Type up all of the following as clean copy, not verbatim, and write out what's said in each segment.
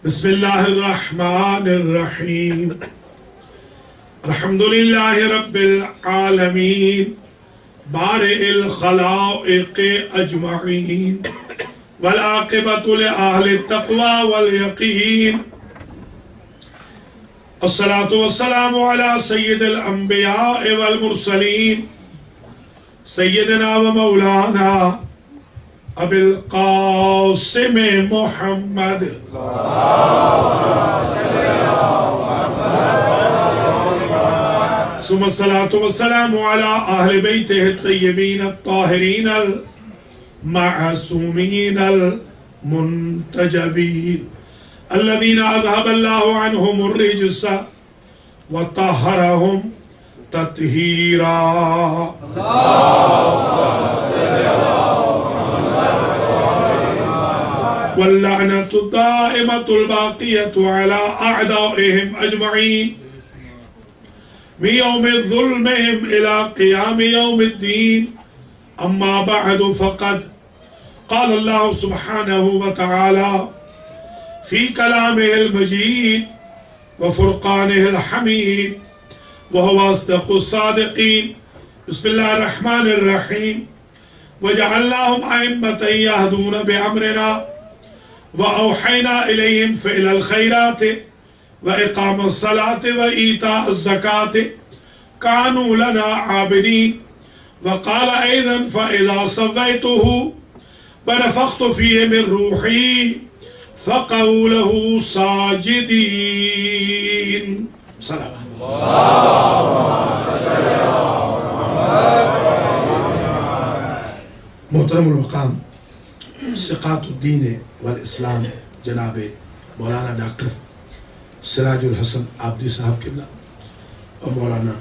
بسم اللہ الرحمن الرحیم الحمدللہ رب العالمین بارئ الخلائق اجمعین والعاقبۃ لأہل التقوی والیقین الصلاة والسلام علی سید الانبیاء والمرسلین سیدنا و مولانا ابی القاسم محمد ثم الصلاة والسلام على أهل بيته الطيبين الطاهرين المعصومين المنتجبين الذين أذهب الله عنهم الرجس وطهرهم تطهيرا واللعنة الدائمة الباقية على أعدائهم أجمعين من يوم ظلمهم إلى قيام يوم الدين أما بعد فقد قال الله سبحانه وتعالى في كلامه المجيد وفرقانه الحميد وهو أصدق الصادقين بسم الله الرحمن الرحيم وجعلناهم أئمة يهدون بأمرنا وأوحينا إليهم فعل الخيرات وإقام الصلاة وإيتاء الزكاة كانوا لنا عابدين وقال أيضا فإذا صفيته ونفخت فيه من روحي فقعوا له ساجدين سلام محترم المقام ثقات الدین والاسلام جناب مولانا ڈاکٹر سراج الحسن عابدی صاحب قبلہ اور مولانا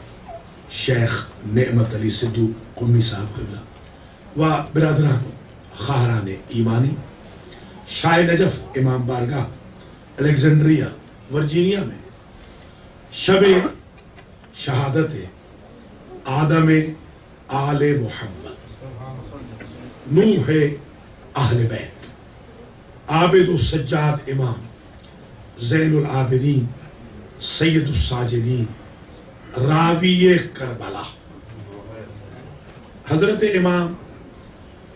شیخ نعمت علی صدو قمی صاحب قبلہ و برادران خواہران ایمانی شاہ نجف امام بارگاہ الیگزینڈریا ورجینیا میں شب شہادت آدم آل محمد نوح اہل بیت عابد السجاد امام زین العابدین سید الساجدین راوی کربلا حضرت امام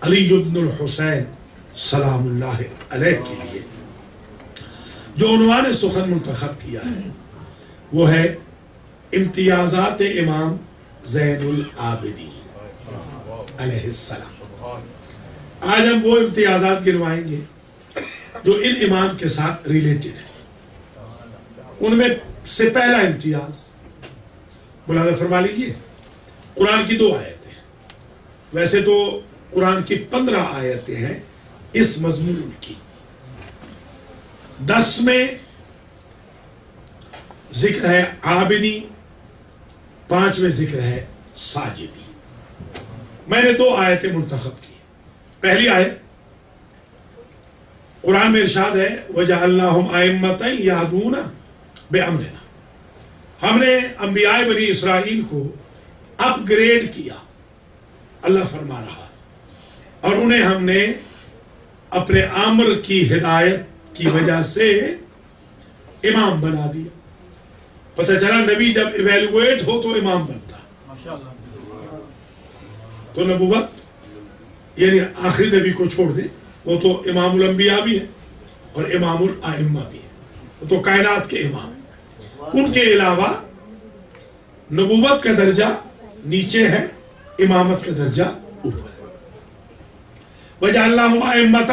علی بن الحسین سلام اللہ علیہ کے لیے جو عنوان سخن منتخب کیا ہے وہ ہے امتیازات امام زین العابدین علیہ السلام۔ آج ہم وہ امتیازات گنوائیں گے جو ان امام کے ساتھ ریلیٹڈ ہے۔ ان میں سے پہلا امتیاز ملاحظہ فرما لیجیے، قرآن کی 2 آیتیں، ویسے تو قرآن کی 15 آیتیں ہیں اس مضمون کی، 10 میں ذکر ہے عابدی، 5 میں ذکر ہے ساجدی۔ میں نے 2 آیتیں منتخب کی۔ پہلی آیت قرآن میں ارشاد ہے وَجَعَلْنَاهُمْ أَئِمَّةً يَهْدُونَ بِأَمْرِنَا، ہم نے انبیاء بنی اسرائیل کو اپ گریڈ کیا، اللہ فرما رہا، اور انہیں ہم نے اپنے امر کی ہدایت کی وجہ سے امام بنا دیا۔ پتہ چلا نبی جب ایویلویٹ ہو تو امام بنتا، تو نبوت یعنی آخری نبی کو چھوڑ دیں، وہ تو امام الانبیاء بھی ہے اور امام الائمہ بھی ہے، وہ تو کائنات کے امام، ان کے علاوہ نبوت کا درجہ نیچے ہے، امامت کا درجہ اوپر۔ وَجَعَلْنَاهُمْ أَئِمَّةً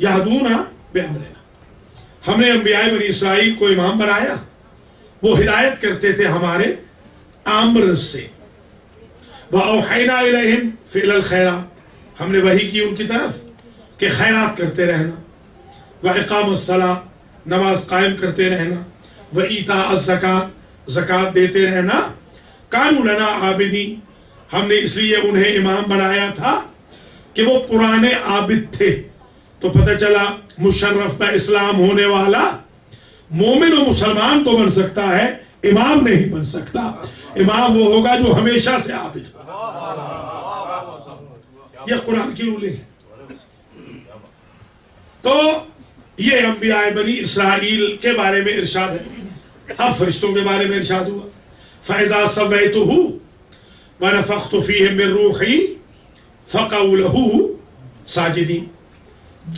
يَهْدُونَ بِأَمْرِنَا، ہم نے انبیاء بنی اسرائیل کو امام بنایا، وہ ہدایت کرتے تھے ہمارے امر سے۔ وَأَوْحَيْنَا إِلَيْهِمْ فِعْلَ الْخَيْرَاتِ، ہم نے وحی کی ان کی طرف کہ خیرات کرتے رہنا، وَإِقَامَ الصَّلَاةِ، نماز قائم کرتے رہنا، وَإِيتَاءَ الزَّكَاةِ، زکوٰۃ دیتے رہنا، كَانُوا لَنَا عَابِدِينَ، ہم نے اس لیے انہیں امام بنایا تھا کہ وہ پرانے عابد تھے۔ تو پتہ چلا مشرف با اسلام ہونے والا مومن و مسلمان تو بن سکتا ہے، امام نہیں بن سکتا۔ امام وہ ہوگا جو ہمیشہ سے عابد ہو۔ یہ قرآن کی رولنگ ہے۔ تو یہ انبیاء بنی اسرائیل کے بارے میں ارشاد ہے. اب فرشتوں کے بارے میں ارشاد ہوا فَإِذَا سَوَّيْتُهُ وَنَفَخْتُ فِيهِ مِن رُوحِي فَقَعُوا لَهُ ساجدین.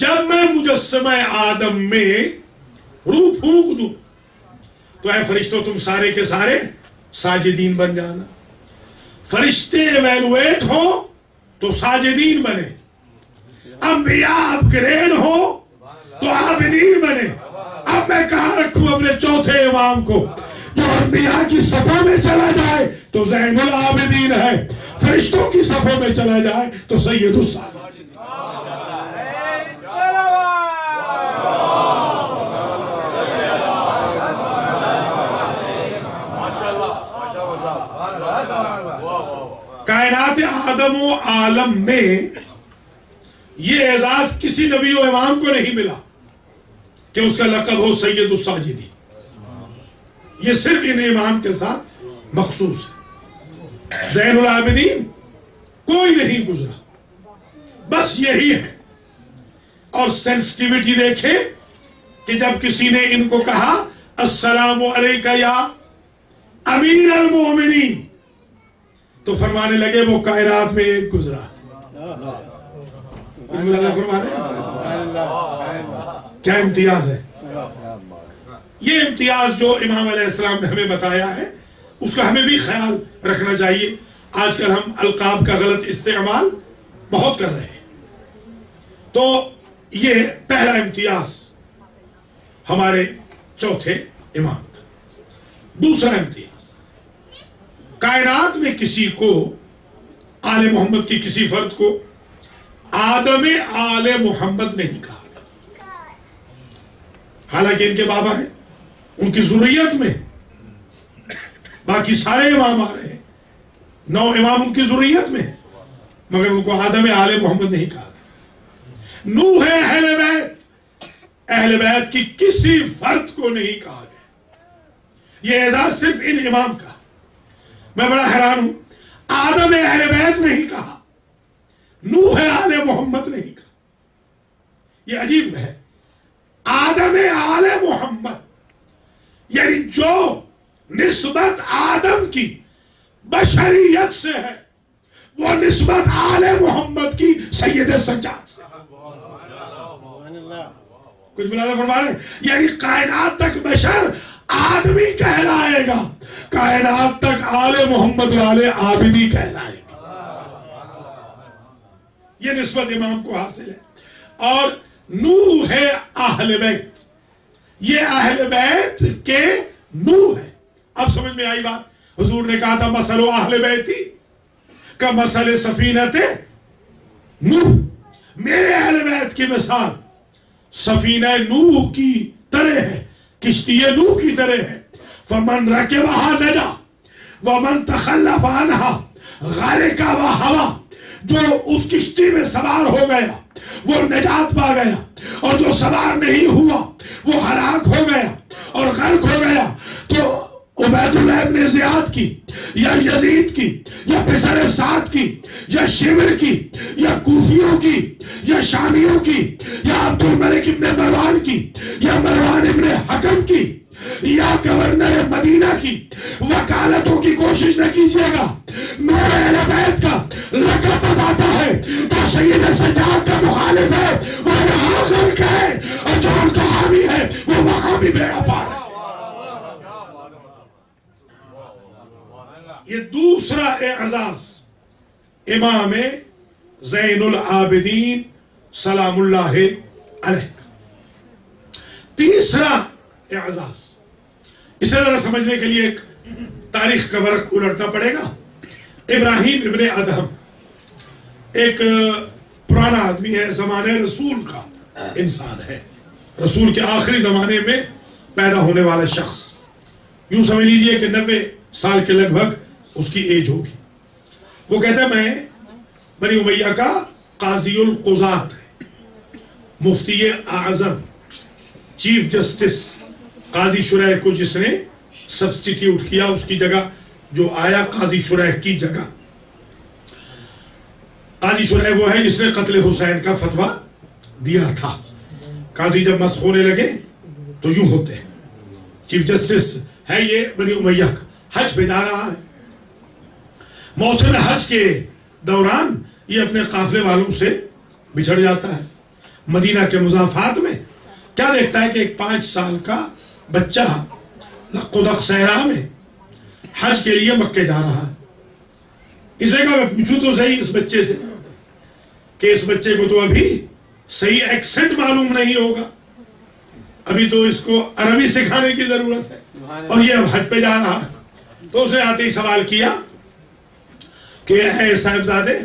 جب میں مجسمہ آدم میں روح پھونک دوں تو اے فرشتوں تم سارے کے سارے ساجدین بن جانا. فرشتے ایویلویٹ ہو تو ساجدین بنے، انبیاء اپ گریڈ ہو تو عابدین بنے. اب میں کہاں رکھوں اپنے چوتھے امام کو؟ جو انبیاء کی صفوں میں چلا جائے تو زین العابدین ہے، فرشتوں کی صفوں میں چلا جائے تو سید الساجدین. کائنات آدم و عالم میں یہ اعزاز کسی نبی و امام کو نہیں ملا کہ اس کا لقب ہو سید الساجدین. یہ صرف ان امام کے ساتھ مخصوص ہے. زین العابدین کوئی نہیں گزرا، بس یہی ہے. اور سینسٹیوٹی دیکھیں کہ جب کسی نے ان کو کہا السلام علیکہ یا امیر المومنین تو فرمانے لگے وہ کائنات میں ایک گزرا. کیا امتیاز ہے! یہ امتیاز جو امام علیہ السلام نے ہمیں بتایا ہے اس کا ہمیں بھی خیال رکھنا چاہیے. آج کل ہم القاب کا غلط استعمال بہت کر رہے ہیں. تو یہ پہلا امتیاز ہمارے چوتھے امام کا. دوسرا امتیاز کائنات میں کسی کو آل محمد کی کسی فرد کو آدم آل محمد نہیں کہا، حالانکہ ان کے بابا ہیں، ان کی ذریت میں باقی سارے امام آ رہے ہیں، 9 امام ان کی ذریت میں ہیں، مگر ان کو آدم آل محمد نہیں کہا. نوح اہل بیت، اہل بیت کی کسی فرد کو نہیں کہا گیا. یہ اعزاز صرف ان امام کا. میں بڑا حیران ہوں، آدم اہل بیت نہیں کہا، نوح آل محمد نہیں کہا. یہ عجیب ہے. آدم آل محمد یعنی جو نسبت آدم کی بشریت سے ہے وہ نسبت آل محمد کی سید سجاد سے. کچھ ملازم فرما رہے ہیں، یعنی کائنات تک بشر آدمی کہلائے گا، کائنات تک آل محمد والے عابدی کہلائے گا. یہ نسبت امام کو حاصل ہے. اور نوح اہل بیت، یہ اہل بیت کے نوح ہے. اب سمجھ میں آئی بات. حضور نے کہا تھا مثل اہل بیتی کا مثل سفینت نوح. میرے اہل بیت کی مثال سفینہ نوح کی طرح ہے، کشتی نوح کی طرح ہے. فمن رکبہا نجا ومن تخلف عنہا غرق وہوا. جو اس کشتی میں سوار ہو گیا وہ نجات پا گیا، اور جو سوار نہیں ہوا وہ ہلاک ہو گیا اور غرق ہو گیا. تو عبید اللہ ابن زیاد کی یا یزید کی یا پسر سعد کی یا شمر کی یا کوفیوں کی یا شامیوں کی یا عبد الملک ابن مروان کی یا مروان ابن حکم کی یا گورنر مدینہ کی وکالتوں کی کوشش نہ کیجیے گا. نور اہل بیت کا لقب بتاتا ہے تو سید سجاد کا مخالف ہے وہ یہاں غرق ہے، اور جو ان کا حامی ہے وہ وہاں بھی بیڑا پار ہے. یہ دوسرا اعزاز امام زین العابدین سلام اللہ علیہ. تیسرا اعزاز، اسے ذرا سمجھنے کے لیے ایک تاریخ کا ورق الٹنا پڑے گا. ابراہیم ابن ادہم ایک پرانا آدمی ہے، زمانے رسول کا انسان ہے، رسول کے آخری زمانے میں پیدا ہونے والا شخص. یوں سمجھ لیجئے کہ 90 سال کے لگ بھگ اس کی ایج ہوگی. وہ کہتا ہے میں بنی امیہ کا قاضی القضات ہے، مفتی اعظم، چیف جسٹس، قاضی شریح کو جس نے سبسٹیٹیوٹ کیا، اس کی جگہ جو آیا قاضی شریح کی جگہ. قاضی شریح وہ ہے جس نے قتل حسین کا فتویٰ دیا تھا. قاضی جب مسخ ہونے لگے تو یوں ہوتے ہیں. چیف جسٹس ہے یہ بنی امیہ کا، حج پہ جا رہا ہے. موسم حج کے دوران یہ اپنے قافلے والوں سے بچھڑ جاتا ہے. مدینہ کے مضافات میں کیا دیکھتا ہے کہ ایک 5 سال کا بچہ لق و دق صحرا میں حج کے لیے مکے جا رہا ہے. اسے کہا میں پوچھوں تو صحیح اس بچے سے کہ اس بچے کو تو ابھی صحیح ایکسنٹ معلوم نہیں ہوگا، ابھی تو اس کو عربی سکھانے کی ضرورت ہے، اور یہ اب حج پہ جا رہا ہے. تو اس نے آتے ہی سوال کیا کہ اے صاحبزادے،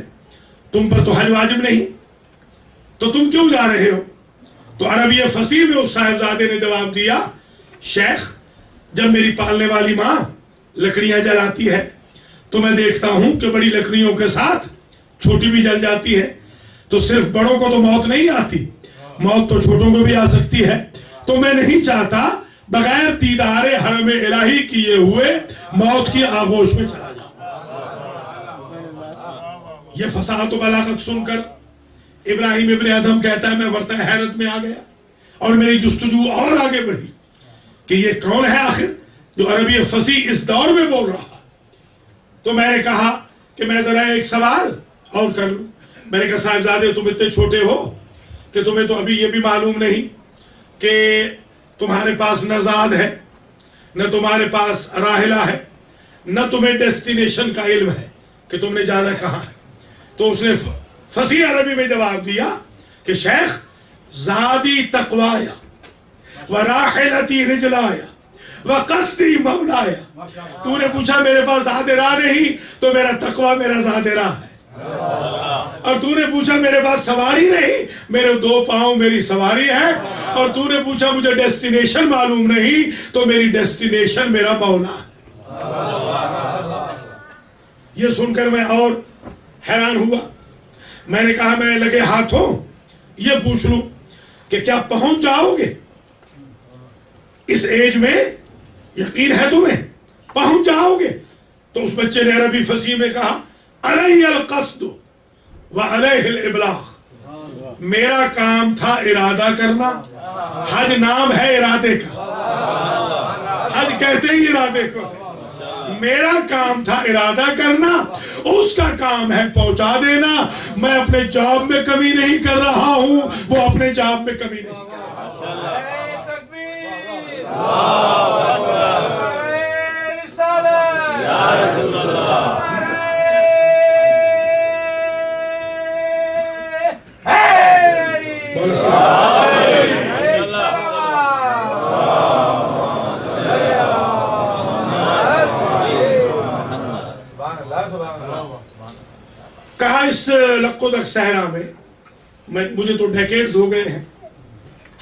تم پر تو حج واجب نہیں، تو تم کیوں جا رہے ہو؟ تو عربی فصیح میں اس صاحبزادے نے جواب دیا، شیخ جب میری پالنے والی ماں لکڑیاں جلاتی ہے تو میں دیکھتا ہوں کہ بڑی لکڑیوں کے ساتھ چھوٹی بھی جل جاتی ہے، تو صرف بڑوں کو تو موت نہیں آتی، موت تو چھوٹوں کو بھی آ سکتی ہے. تو میں نہیں چاہتا بغیر دیدار حرم الہی کیے ہوئے موت کی آغوش میں چلا جاؤں. یہ فصاحت و بلاغت سن کر ابراہیم ابن ادھم کہتا ہے میں ورطہ حیرت میں آ گیا اور میری جستجو اور آگے بڑھی کہ یہ کون ہے آخر جو عربی فصیح اس دور میں بول رہا. تو میں نے کہا کہ میں ذرا ایک سوال اور کر لوں. میں نے کہا صاحبزادے تم اتنے چھوٹے ہو کہ تمہیں تو ابھی یہ بھی معلوم نہیں کہ تمہارے پاس نہ زاد ہے، نہ تمہارے پاس راحلہ ہے، نہ تمہیں ڈیسٹینیشن کا علم ہے کہ تم نے جانا کہاں ہے. تو اس نے فصیح عربی میں جواب دیا کہ شیخ زادی تقوایا وراحلتی رجلایا وقصدی مولایا. تو نے پوچھا میرے پاس زاد راہ نہیں تو میرا تقوی میرا زاد راہ ہے، اور تو نے پوچھا میرے پاس سواری نہیں، میرے 2 پاؤں میری سواری ہے، اور تو نے پوچھا مجھے ڈیسٹینیشن معلوم نہیں تو میری ڈیسٹینیشن میرا مولا ہے. یہ سن کر میں اور حیران ہوا. میں نے کہا میں لگے ہاتھوں یہ پوچھ لوں کہ کیا پہنچ جاؤ گے اس ایج میں؟ یقین ہے تمہیں پہنچ جاؤ گے؟ تو اس بچے نے عربی فصیح میں کہا علی القصد وعلیہ الابلاغ. میرا کام تھا ارادہ کرنا، حج نام ہے ارادے کا، حج کہتے ہی ارادے کو. میرا کام تھا ارادہ کرنا، اس کا کام ہے پہنچا دینا. میں اپنے جاب میں کمی نہیں کر رہا ہوں، وہ اپنے جاب میں کمی نہیں کر رہا. کہا اس لق و دق صحرا میں مجھے تو ڈیکیڈز ہو گئے ہیں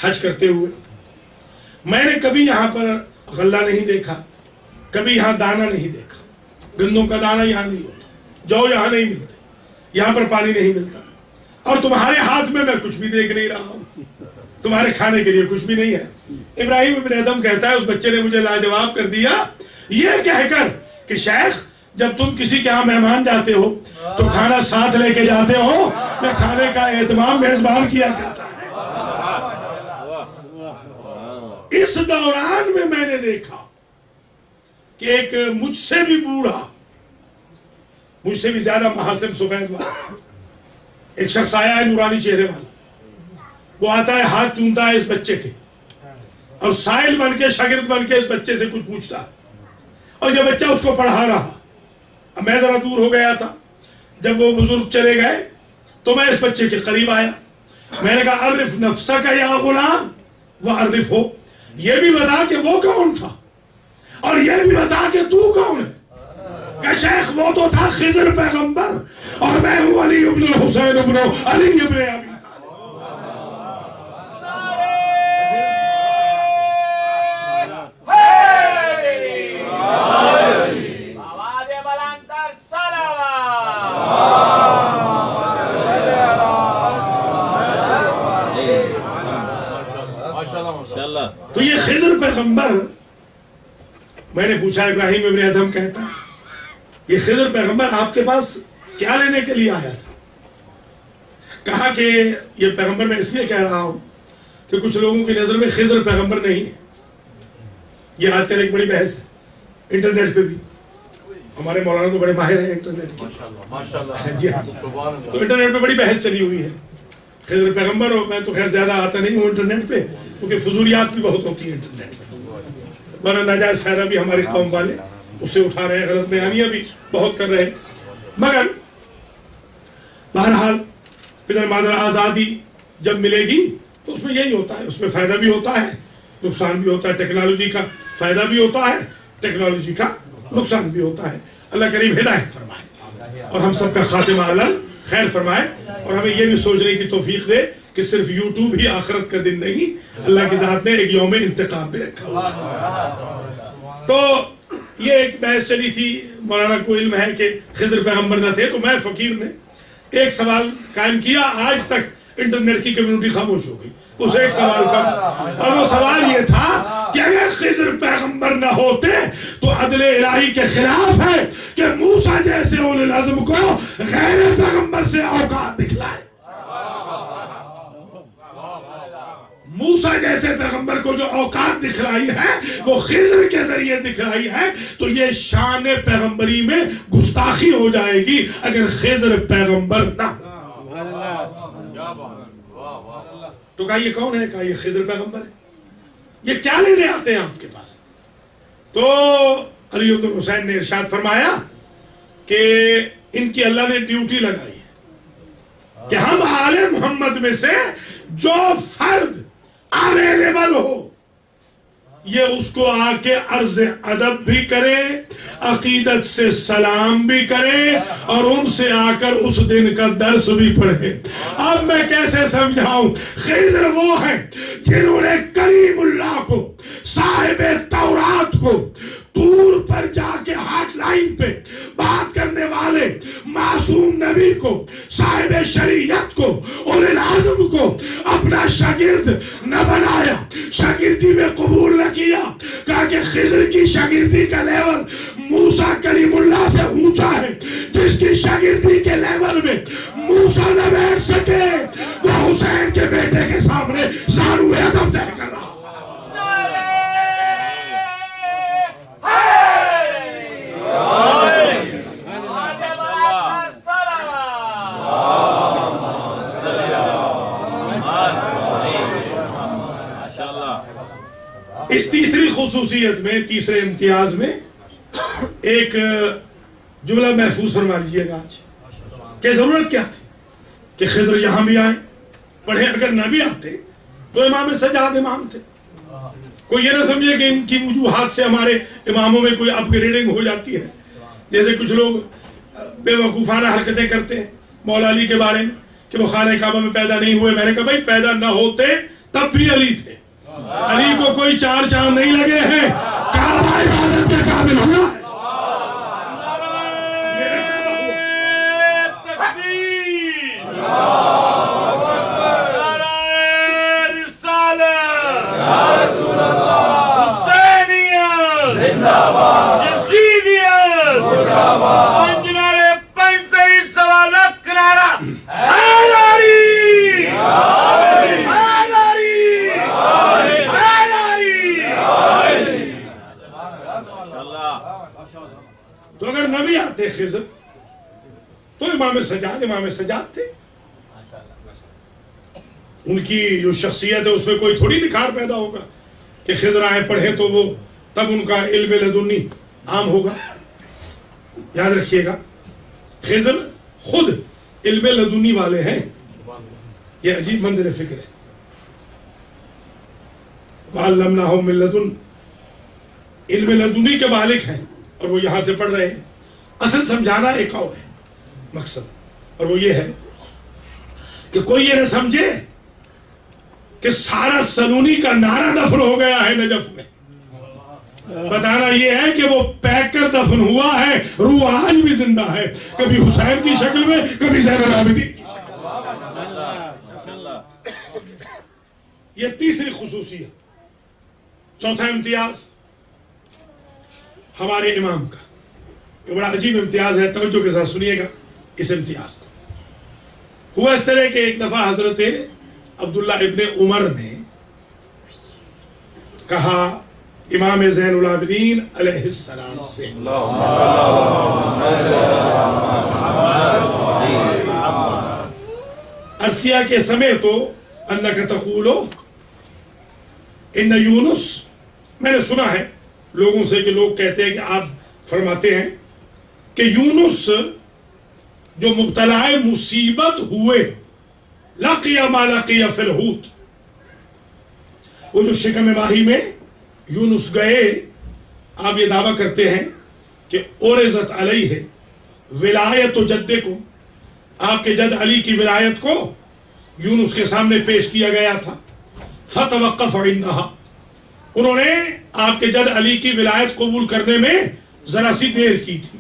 حج کرتے ہوئے، میں نے کبھی یہاں پر غلہ نہیں دیکھا، کبھی یہاں دانا نہیں دیکھا. گندوں کا دانا یہاں نہیں ہوتا، جو یہاں نہیں ملتے، یہاں پر پانی نہیں ملتا، اور تمہارے ہاتھ میں کچھ بھی دیکھ نہیں رہا ہوں، تمہارے کھانے کے لیے کچھ بھی نہیں ہے. ابراہیم ابن ادھم کہتا ہے اس بچے نے مجھے لاجواب کر دیا یہ کہہ کر کہ شیخ جب تم کسی کے ہاں مہمان جاتے ہو تو کھانا ساتھ لے کے جاتے ہو، میں کھانے کا اہتمام میزبان کیا کرتا ہے. اس دوران میں نے دیکھا کہ ایک مجھ سے بھی بوڑھا، مجھ سے بھی زیادہ محاسب سفید والا ایک شخص آیا ہے، نورانی چہرے والا. وہ آتا ہے، ہاتھ چومتا ہے اس بچے کے اور سائل بن کے، شاگرد بن کے اس بچے سے کچھ پوچھتا ہے، اور یہ بچہ اس کو پڑھا رہا. اب میں ذرا دور ہو گیا تھا، جب وہ بزرگ چلے گئے تو میں اس بچے کے قریب آیا. میں نے کہا عرف نفسک یا غلام وعرف ہو، یہ بھی بتا کہ وہ کون تھا اور یہ بھی بتا کہ تو کون ہے. کہ شیخ وہ تو تھا خضر پیغمبر اور میں ہوں علی ابن حسین ابن علی ابن ابی. تو یہ خضر پیغمبر، میں نے پوچھا، ابراہیم ابن ادھم کہتا یہ خضر پیغمبر آپ کے پاس کیا لینے کے لیے آیا تھا؟ کہا کہ یہ پیغمبر میں اس لیے کہہ رہا ہوں کہ کچھ لوگوں کی نظر میں خضر پیغمبر نہیں ہے. یہ آج کل ایک بڑی بحث ہے انٹرنیٹ پہ بھی. ہمارے مولانا تو بڑے ماہر ہیں انٹرنیٹ کے. جی ہاں, تو انٹرنیٹ پہ بڑی بحث چلی ہوئی ہے خضر پیغمبر ہو. میں تو خیر زیادہ آتا نہیں ہوں انٹرنیٹ پہ, کیونکہ فضولیات بھی بہت ہوتی ہیں انٹرنیٹ پہ, ورنہ ناجائز فائدہ بھی ہماری قوم والے اس سے اٹھا رہے ہیں, غلط بیانیاں بھی بہت کر رہے ہیں. مگر بہرحال پدر مادر آزادی جب ملے گی تو اس میں یہی ہوتا ہے, اس میں فائدہ بھی ہوتا ہے, نقصان بھی ہوتا ہے. ٹیکنالوجی کا فائدہ بھی ہوتا ہے, ٹیکنالوجی کا نقصان بھی ہوتا ہے. اللہ کریم ہدایت فرمائے اور ہم سب کا خاتمہ علل خیر فرمائے, اور ہمیں یہ بھی سوچنے کی توفیق دے کہ صرف یوٹیوب ہی آخرت کا دن نہیں, اللہ کی ذات نے ایک یوم انتقام بھی رکھا ہوا. تو یہ ایک بحث چلی تھی. مولانا کو علم ہے کہ خضر پیغمبر نہ تھے, تو میں فقیر نے ایک سوال قائم کیا. آج تک انٹرنیٹ کی کمیونٹی خاموش ہو گئی اس ایک سوال پر, اور وہ سوال یہ تھا کہ اگر خضر پیغمبر نہ ہوتے تو عدل الہی کے خلاف ہے کہ موسیٰ جیسے اولو العزم کو غیر پیغمبر سے اوقات دکھلائے. موسیٰ جیسے پیغمبر کو جو اوقات دکھلائی ہے وہ خضر کے ذریعے دکھلائی ہے, تو یہ شان پیغمبری میں گستاخی ہو جائے گی اگر خضر پیغمبر نہ ہو. تو کہا یہ کون ہے؟ کہا یہ خضر پیغمبر ہے. یہ کیا لینے آتے ہیں آپ کے پاس؟ تو علی بن حسین نے ارشاد فرمایا کہ ان کی اللہ نے ڈیوٹی لگائی ہے کہ ہم آل محمد میں سے جو فرد اویلیبل ہو یہ اس کو آ کے عرض ادب بھی کرے, عقیدت سے سلام بھی کرے, اور ان سے آ کر اس دن کا درس بھی پڑھے. اب میں کیسے سمجھاؤں؟ خضر وہ ہیں جنہوں نے کلیم اللہ کو, صاحب تورات کو, طور پر جا کے ہاٹ لائن پہ بات کرنے والے معصوم نبی کو, صاحب شریعت کو, اولو العزم کو اپنا شاگرد نہ بنایا, شاگردی میں قبول نہ کیا. کہا کہ خضر کی شاگردی کا لیول موسیٰ کلیم اللہ سے اونچا ہے, جس کی شاگردی کے لیول میں موسیٰ نہ بیٹھ سکے وہ حسین کے بیٹے کے سامنے زانوئے ادب طے کر رہا. اس تیسری خصوصیت میں, تیسرے امتیاز میں ایک جملہ محفوظ فرما لیجیے گا آج کہ ضرورت کیا تھی کہ خضر یہاں بھی آئیں پڑھیں. اگر نہ بھی آتے تو امام سجاد امام تھے. کوئی یہ نہ سمجھے کہ ان کی وجوہات سے ہمارے اماموں میں کوئی اپ گریڈنگ ہو جاتی ہے, جیسے کچھ لوگ بے وقوفانہ حرکتیں کرتے ہیں مولا علی کے بارے میں کہ وہ خانہ کعبہ میں پیدا نہیں ہوئے. میں نے کہا بھائی پیدا نہ ہوتے تب بھی علی تھے, علی کو کوئی چار چاند نہیں لگے ہیں, کعبہ عبادت کے قابل ہوا ہے. تو اگر نبی آتے خضر تو امام سجاد تھے. ان کی جو شخصیت ہے اس میں کوئی تھوڑی نکھار پیدا ہوگا کہ خضر آئے پڑھے تو وہ تب ان کا علم لدنی عام ہوگا. یاد رکھیے گا خضر خود علم لدنی والے ہیں. یہ عجیب منظر فکر ہے. وَعَلَّمْنَاهُ مِن لَدُنْ, علم لدنی کے مالک ہیں اور وہ یہاں سے پڑھ رہے ہیں. اصل سمجھانا ایک اور ہے مقصد, اور وہ یہ ہے کہ کوئی یہ نہ سمجھے کہ سارا سنونی کا نعرہ دفن ہو گیا ہے نجف میں. بتانا یہ ہے کہ وہ پیک کر دفن ہوا ہے, روح آج بھی زندہ ہے, کبھی حسین کی شکل میں, کبھی زین العابدین کی شکل میں. یہ تیسری خصوصیت. چوتھا امتیاز ہمارے امام کا, یہ بڑا عجیب امتیاز ہے, توجہ کے ساتھ سنیے گا اس امتیاز کو. ہوا اس طرح کہ ایک دفعہ حضرت عبداللہ ابن عمر نے کہا امام زین العابدین علیہ السلام سے. عرض کیا کہ سمعت انک تقول ان یونس، میں نے سنا ہے لوگوں سے کہ لوگ کہتے ہیں کہ آپ فرماتے ہیں کہ یونس جو مبتلا مصیبت ہوئے، لقی ما لقی فی الحوت، وہ جو شکم ماہی میں یونس گئے، آپ یہ دعویٰ کرتے ہیں کہ عرضت علیہ ولایت جدکم، آپ کے جد علی کی ولایت کو یونس کے سامنے پیش کیا گیا تھا. فتوقف عندها، انہوں نے آپ کے جد علی کی ولایت قبول کرنے میں ذرا سی دیر کی تھی،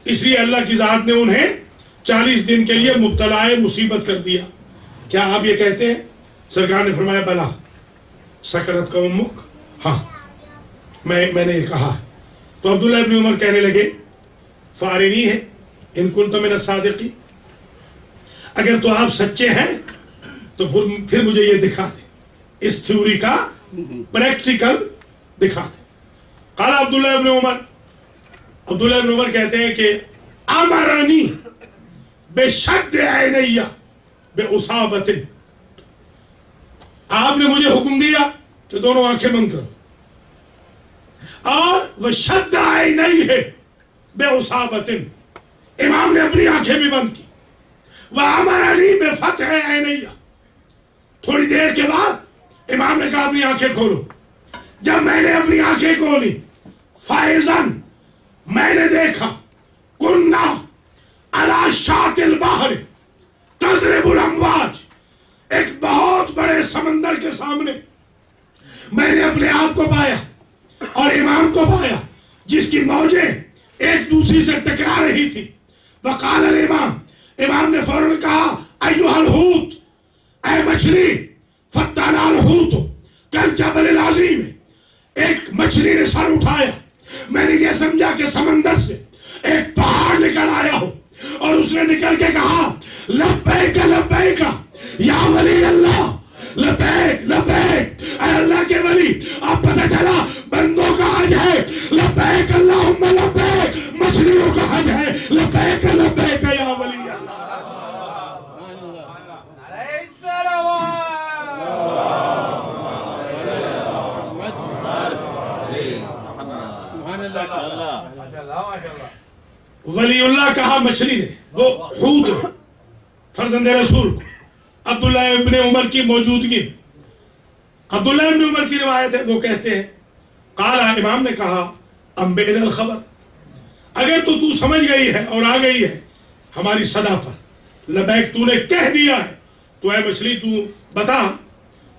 اس لیے اللہ کی ذات نے انہیں 40 دن کے لیے مبتلا مصیبت کر دیا. کیا آپ یہ کہتے ہیں؟ سرکار نے فرمایا بلا سکرت کا امک، ہاں میں نے یہ کہا. تو عبداللہ ابن عمر کہنے لگے فارنی ہے ان کنت من الصادقین، اگر تو آپ سچے ہیں تو پھر مجھے یہ دکھا دے، اس تھیوری کا پریکٹیکل دکھا دے. قال عبداللہ ابن عمر، عبداللہ ابن عمر کہتے ہیں کہ امرانی بشد عینیہ بإصابت، آپ نے مجھے حکم دیا کہ دونوں آنکھیں بند کرو، اور وشد عینیہ بإصابت، امام نے اپنی آنکھیں بھی بند کی. وامرنی بفتح عینیہ، تھوڑی دیر کے بعد امام نے کہا اپنی آنکھیں کھولو. جب میں نے اپنی آنکھیں کھولی فائزن، میں نے دیکھا کننا علی شاط البحر تضرب الامواج، ایک بہت بڑے سمندر کے سامنے میں نے اپنے آپ کو پایا اور امام کو پایا جس کی موجیں ایک دوسری سے ٹکرا رہی تھی. وقال الامام، امام نے فوراً کہا ایھا الحوت، اے مچھلی، فتح الحوت کل جبل العظیم، ایک مچھلی نے سر اٹھایا، میں نے یہ سمجھا کہ سمندر سے ایک پہاڑ نکل آیا ہو، اور اس نے نکل کے کہا لبیک لبیک یا ولی اللہ، لبیک لبیک اے اللہ کے ولی. اب پتہ چلا بندوں کا حج ہے لبیک اللہم لبیک، مچھلیوں کا حج ہے لبیک لبیک یا ولی اللہ. ولی اللہ کہا مچھلی نے، وہ حوت ہے فرزند رسول کو، عبداللہ ابن عمر کی موجودگی میں. عبداللہ ابن عمر کی روایت ہے، وہ کہتے ہیں قال، امام نے کہا انبئنا الخبر، اگر تو سمجھ گئی ہے اور آ گئی ہے ہماری صدا پر، لبیک تو نے کہہ دیا ہے، تو اے مچھلی تو بتا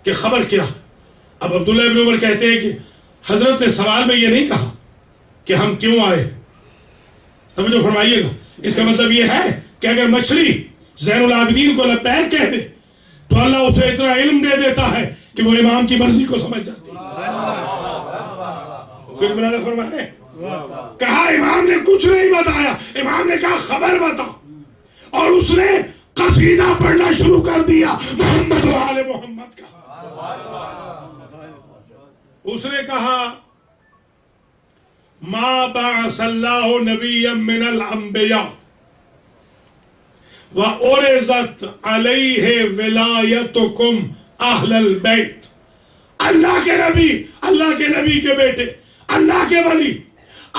کہ خبر کیا ہے. اب عبداللہ ابن عمر کہتے ہیں کہ حضرت نے سوال میں یہ نہیں کہا کہ ہم کیوں آئے ہیں، توجہ فرمائیے گا. اس کا مطلب یہ ہے کہ اگر مچھلی زین العابدین کو لبیک کہہ دے تو اللہ اسے اتنا علم دے دیتا ہے کہ وہ امام کی مرضی کو سمجھ جاتی ہے. کوئی برادر فرمائے، کہا امام نے کچھ نہیں بتایا، امام نے کہا خبر بتا، اور اس نے قصیدہ پڑھنا شروع کر دیا محمد و آل محمد کا. اس نے کہا ما بعث اللہ نبیا من الانبیاء وعرضت علیہ ولایتکم اہل البیت، اللہ کے نبی کے بیٹے، اللہ کے ولی،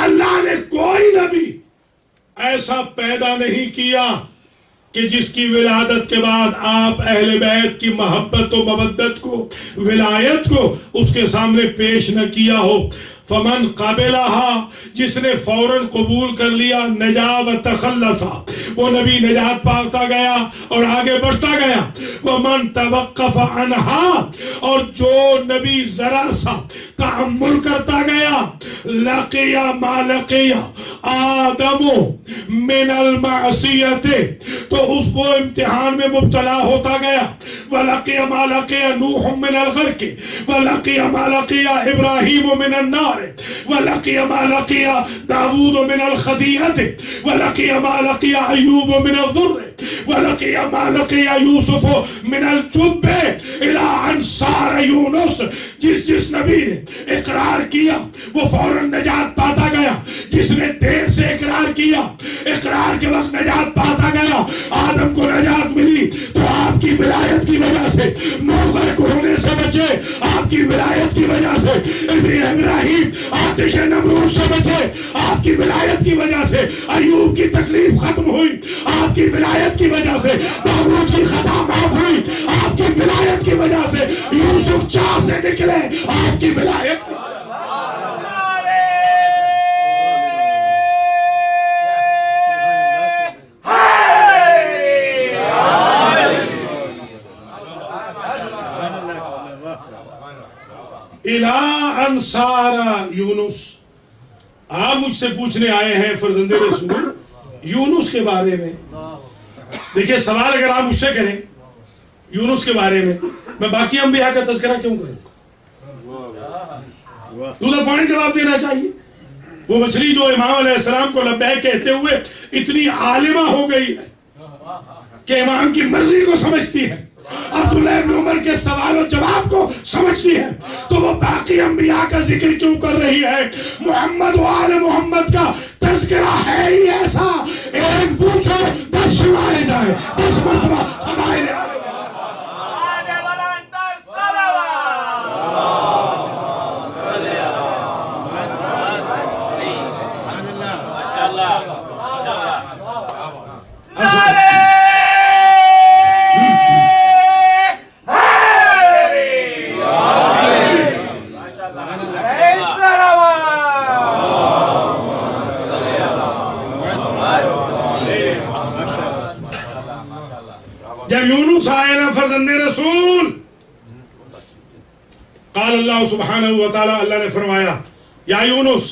اللہ نے کوئی نبی ایسا پیدا نہیں کیا کہ جس کی ولادت کے بعد آپ اہل بیت کی محبت و مودت کو، ولایت کو اس کے سامنے پیش نہ کیا ہو. فمن قبلها، جس نے فوراً قبول کر لیا، نجا و تخلصا، وہ نبی نجات پاتا گیا اور آگے بڑھتا گیا. ومن توقف عنها، اور جو نبی ذرا سا تحمل کرتا گیا، لقیا ما لقیا آدم من المعصیت، تو اس کو امتحان میں مبتلا ہوتا گیا. ولقیا ما لقیا نوح من الغرق، ولقیا ما لقیا ابراہیم من النار، ولقي ما لقي داود من الخطيئة، ولقي ما لقي أيوب من الضر. وَلَقِيَ مَا لَقِيَ يُوسُفُ مِنَ الْجُبِّ إِلَىٰ أَنْ صَارَ يُونُس، جس نبی نے اقرار کیا وہ فوراً نجات پاتا گیا، جس نے دیر سے اقرار کیا اقرار کے وقت نجات پاتا گیا۔ آدم کو نجات ملی تو آپ کی ولایت کی وجہ سے، نوح غرق ہونے سے بچے آپ کی ولایت کی وجہ سے، ابراہیم آتش نمرود سے بچے آپ کی ولایت کی وجہ سے، ایوب کی تکلیف ختم ہوئی آپ کی ولایت کی وجہ سے، داؤد کی خطا معاف ہوئی آپ کی ولایت کی وجہ سے، یوسف چاہ سے نکلے آپ کی ولایت کی وجہ سے۔ اِلَىٰ أَنْ صَارَ یونس، آپ مجھ سے پوچھنے آئے ہیں فرزند رسول یونس کے بارے میں۔ دیکھیں سوال اگر آپ مجھ سے کریں یونس کے بارے میں باقی انبیاء کا تذکرہ کیوں کروں؟ تو دا پوائنٹ جواب دینا چاہیے۔ وہ مچھلی جو امام علیہ السلام کو لبیک کہتے ہوئے اتنی عالمہ ہو گئی ہے کہ امام کی مرضی کو سمجھتی ہے، عبداللہ ابن عمر کے سوال و جواب کو سمجھتی ہے، تو وہ باقی انبیاء کا ذکر کیوں کر رہی ہے؟ محمد و آل محمد کا تذکرہ ہے ہی ایسا، ایک پوچھو 10 سنائے جائے، 10 مرتبہ سنائے جائے۔ جب یونس آئے نا فرزند رسول، قال اللہ سبحانہ وتعالی، اللہ نے فرمایا یا یونس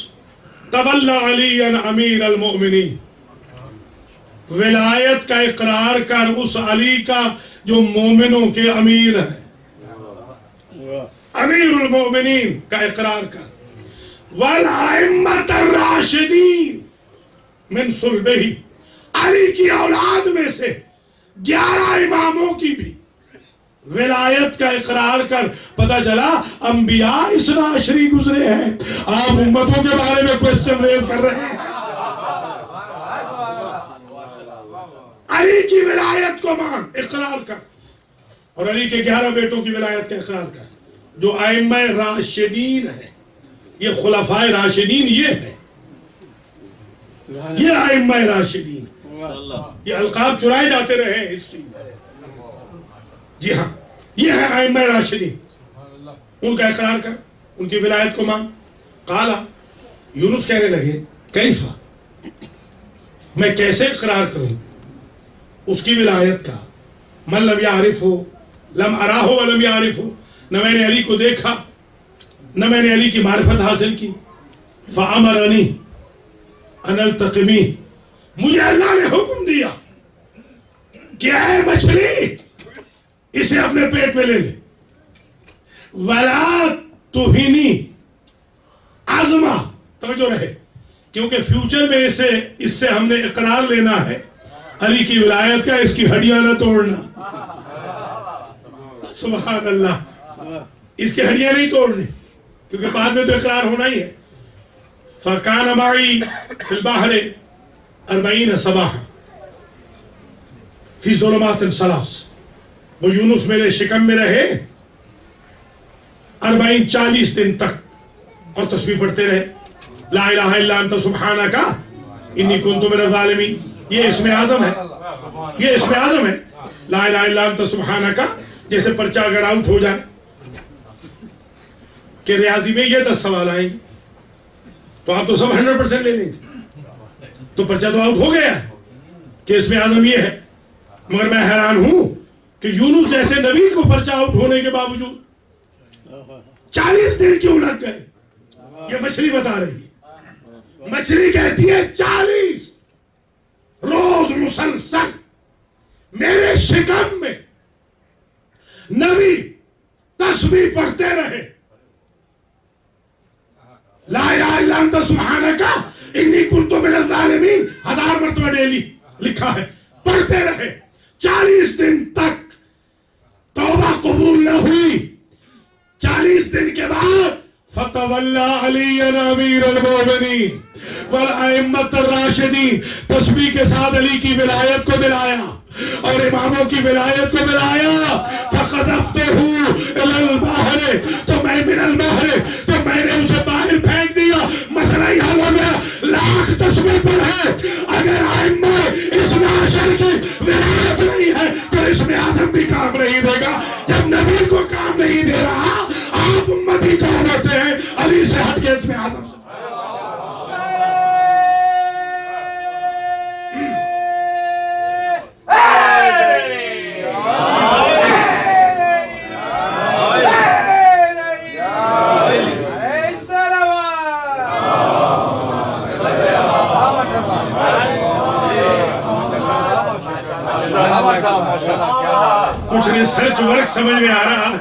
تولی علی امیر المؤمنین، ولایت کا اقرار کر اس علی کا جو مومنوں کے امیر ہے، امیر المؤمنین کا اقرار کر، والائمۃ الراشدین من صلبہ، علی کی اولاد میں سے 11 اماموں کی بھی ولایت کا اقرار کر۔ پتہ چلا انبیاء اثنا عشری گزرے ہیں، آپ امتوں کے بارے میں کوئسچن ریز کر رہے ہیں۔ علی کی ولایت کو مان، اقرار کر، اور علی کے 11 بیٹوں کی ولایت کا اقرار کر جو ائمہ راشدین ہیں۔ یہ خلفائے راشدین یہ ہے، یہ ائمہ راشدین، یہ القاب چرائے جاتے رہے ہیں ہسٹری میں۔ جی ہاں، یہ ہے ائمہ راشدین، ان کا اقرار کر، ان کی ولایت کو مان۔ قالا، یونس کہنے لگے کیفا، میں کیسے اقرار کروں اس کی ولایت کا، من لم یعرف ہو لم اراہ ولم یعرف ہو، نہ میں نے علی کو دیکھا نہ میں نے علی کی معرفت حاصل کی۔ فامرنی ان التقمی، مجھے اللہ نے حکم دیا کہ اے مچھلی اسے اپنے پیٹ میں لے لے، ولا تہنی عزمہ، توجہ رہے کیونکہ فیوچر میں اس سے ہم نے اقرار لینا ہے علی کی ولایت کا، اس کی ہڈیاں نہ توڑنا۔ سبحان اللہ، اس کی ہڈیاں نہیں توڑنی کیونکہ بعد میں تو اقرار ہونا ہی ہے۔ فَكَانَ مَعِي فِي الْبَحْرِ 40 صباحا فی ظلمات ثلاث، وہ یونس میرے شکم میں رہے 40 دن تک اور تسبیح پڑھتے رہے، لا الہ الا انت سبحانک انی کنت من الظالمین۔ یہ اسم اعظم ہے، یہ اسم اعظم ہے، لا الہ الا انت سبحانک۔ جیسے پرچہ اگر آؤٹ ہو جائے کہ ریاضی میں یہ 10 سوال آئیں گے تو آپ تو سب 100% لے لیں گے، تو پرچہ تو آؤٹ ہو گیا ہے کہ اسم اعظم یہ ہے۔ مگر میں حیران ہوں کہ یونس جیسے نبی کو پرچہ آؤٹ ہونے کے باوجود 40 دن کیوں لگ گئے؟ یہ مچھلی بتا رہی ہے، مچھلی کہتی ہے 40 روز مسلسل میرے شکم میں نبی تسبیح پڑھتے رہے، لا الہ الا انت سبحانک انی کنت من الظالمین 1000 مرتبہ ڈیلی لکھا ہے، پڑھتے رہے 40 دن تک توبہ قبول نہ ہوئی 40 دن کے بعد فتولی علی امیر المومنین والائمۃ الراشدین تسبیح کے ساتھ علی کی ولایت کو ملایا اور اماموں کی ولایت کو ملایا فقذفتہ الی البحر تو میں من البحر تو میں نے اسے باہر پھینک دیا مسئلہ ہی حل ہو گیا لاکھ تسبیح پڑھے اگر ائمہ اس معاشر کی ولایت نہیں ہے تو اس میں اعظم بھی کام نہیں دے گا جب نبی کو کام نہیں دے رہا آپ امتی کون ہوتے ہیں علی سے ہٹ کے اس میں اعظم سے کچھ ریسرچ ورک سمجھ میں آ رہا ہے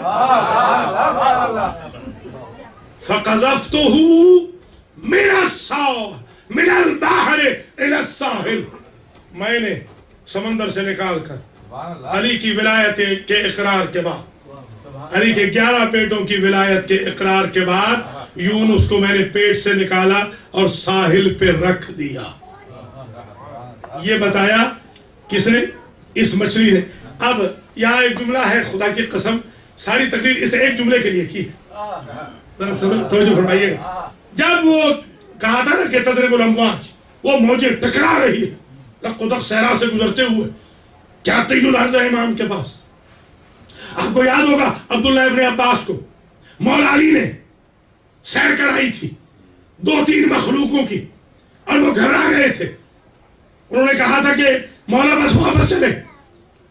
فَقَذَفْتُهُ مِنَ الْبَحْرِ إِلَى السَّاحِلِ میں نے سمندر سے نکال کر علی کی ولایت کے اقرار کے بعد علی کے 11 بیٹوں کی ولایت کے اقرار کے بعد یونس کو میں نے پیٹ سے نکالا اور ساحل پہ رکھ دیا یہ بتایا کس نے اس مچھلی نے اب یہاں ایک جملہ ہے خدا کی قسم ساری تقریر اس ایک جملے کے لیے کی ذرا توجہ فرمائیے جب وہ کہا تھا نا کہ تضرب الامواج وہ موجیں ٹکرا رہی ہے رق و دق صحرا سے گزرتے ہوئے کیا طی الارض ہے امام کے پاس آپ کو یاد ہوگا عبداللہ ابن عباس کو مولا علی نے سیر کرائی تھی 2-3 مخلوقوں کی اور وہ گھبرا گئے تھے انہوں نے کہا تھا کہ مولا بس واپس چلے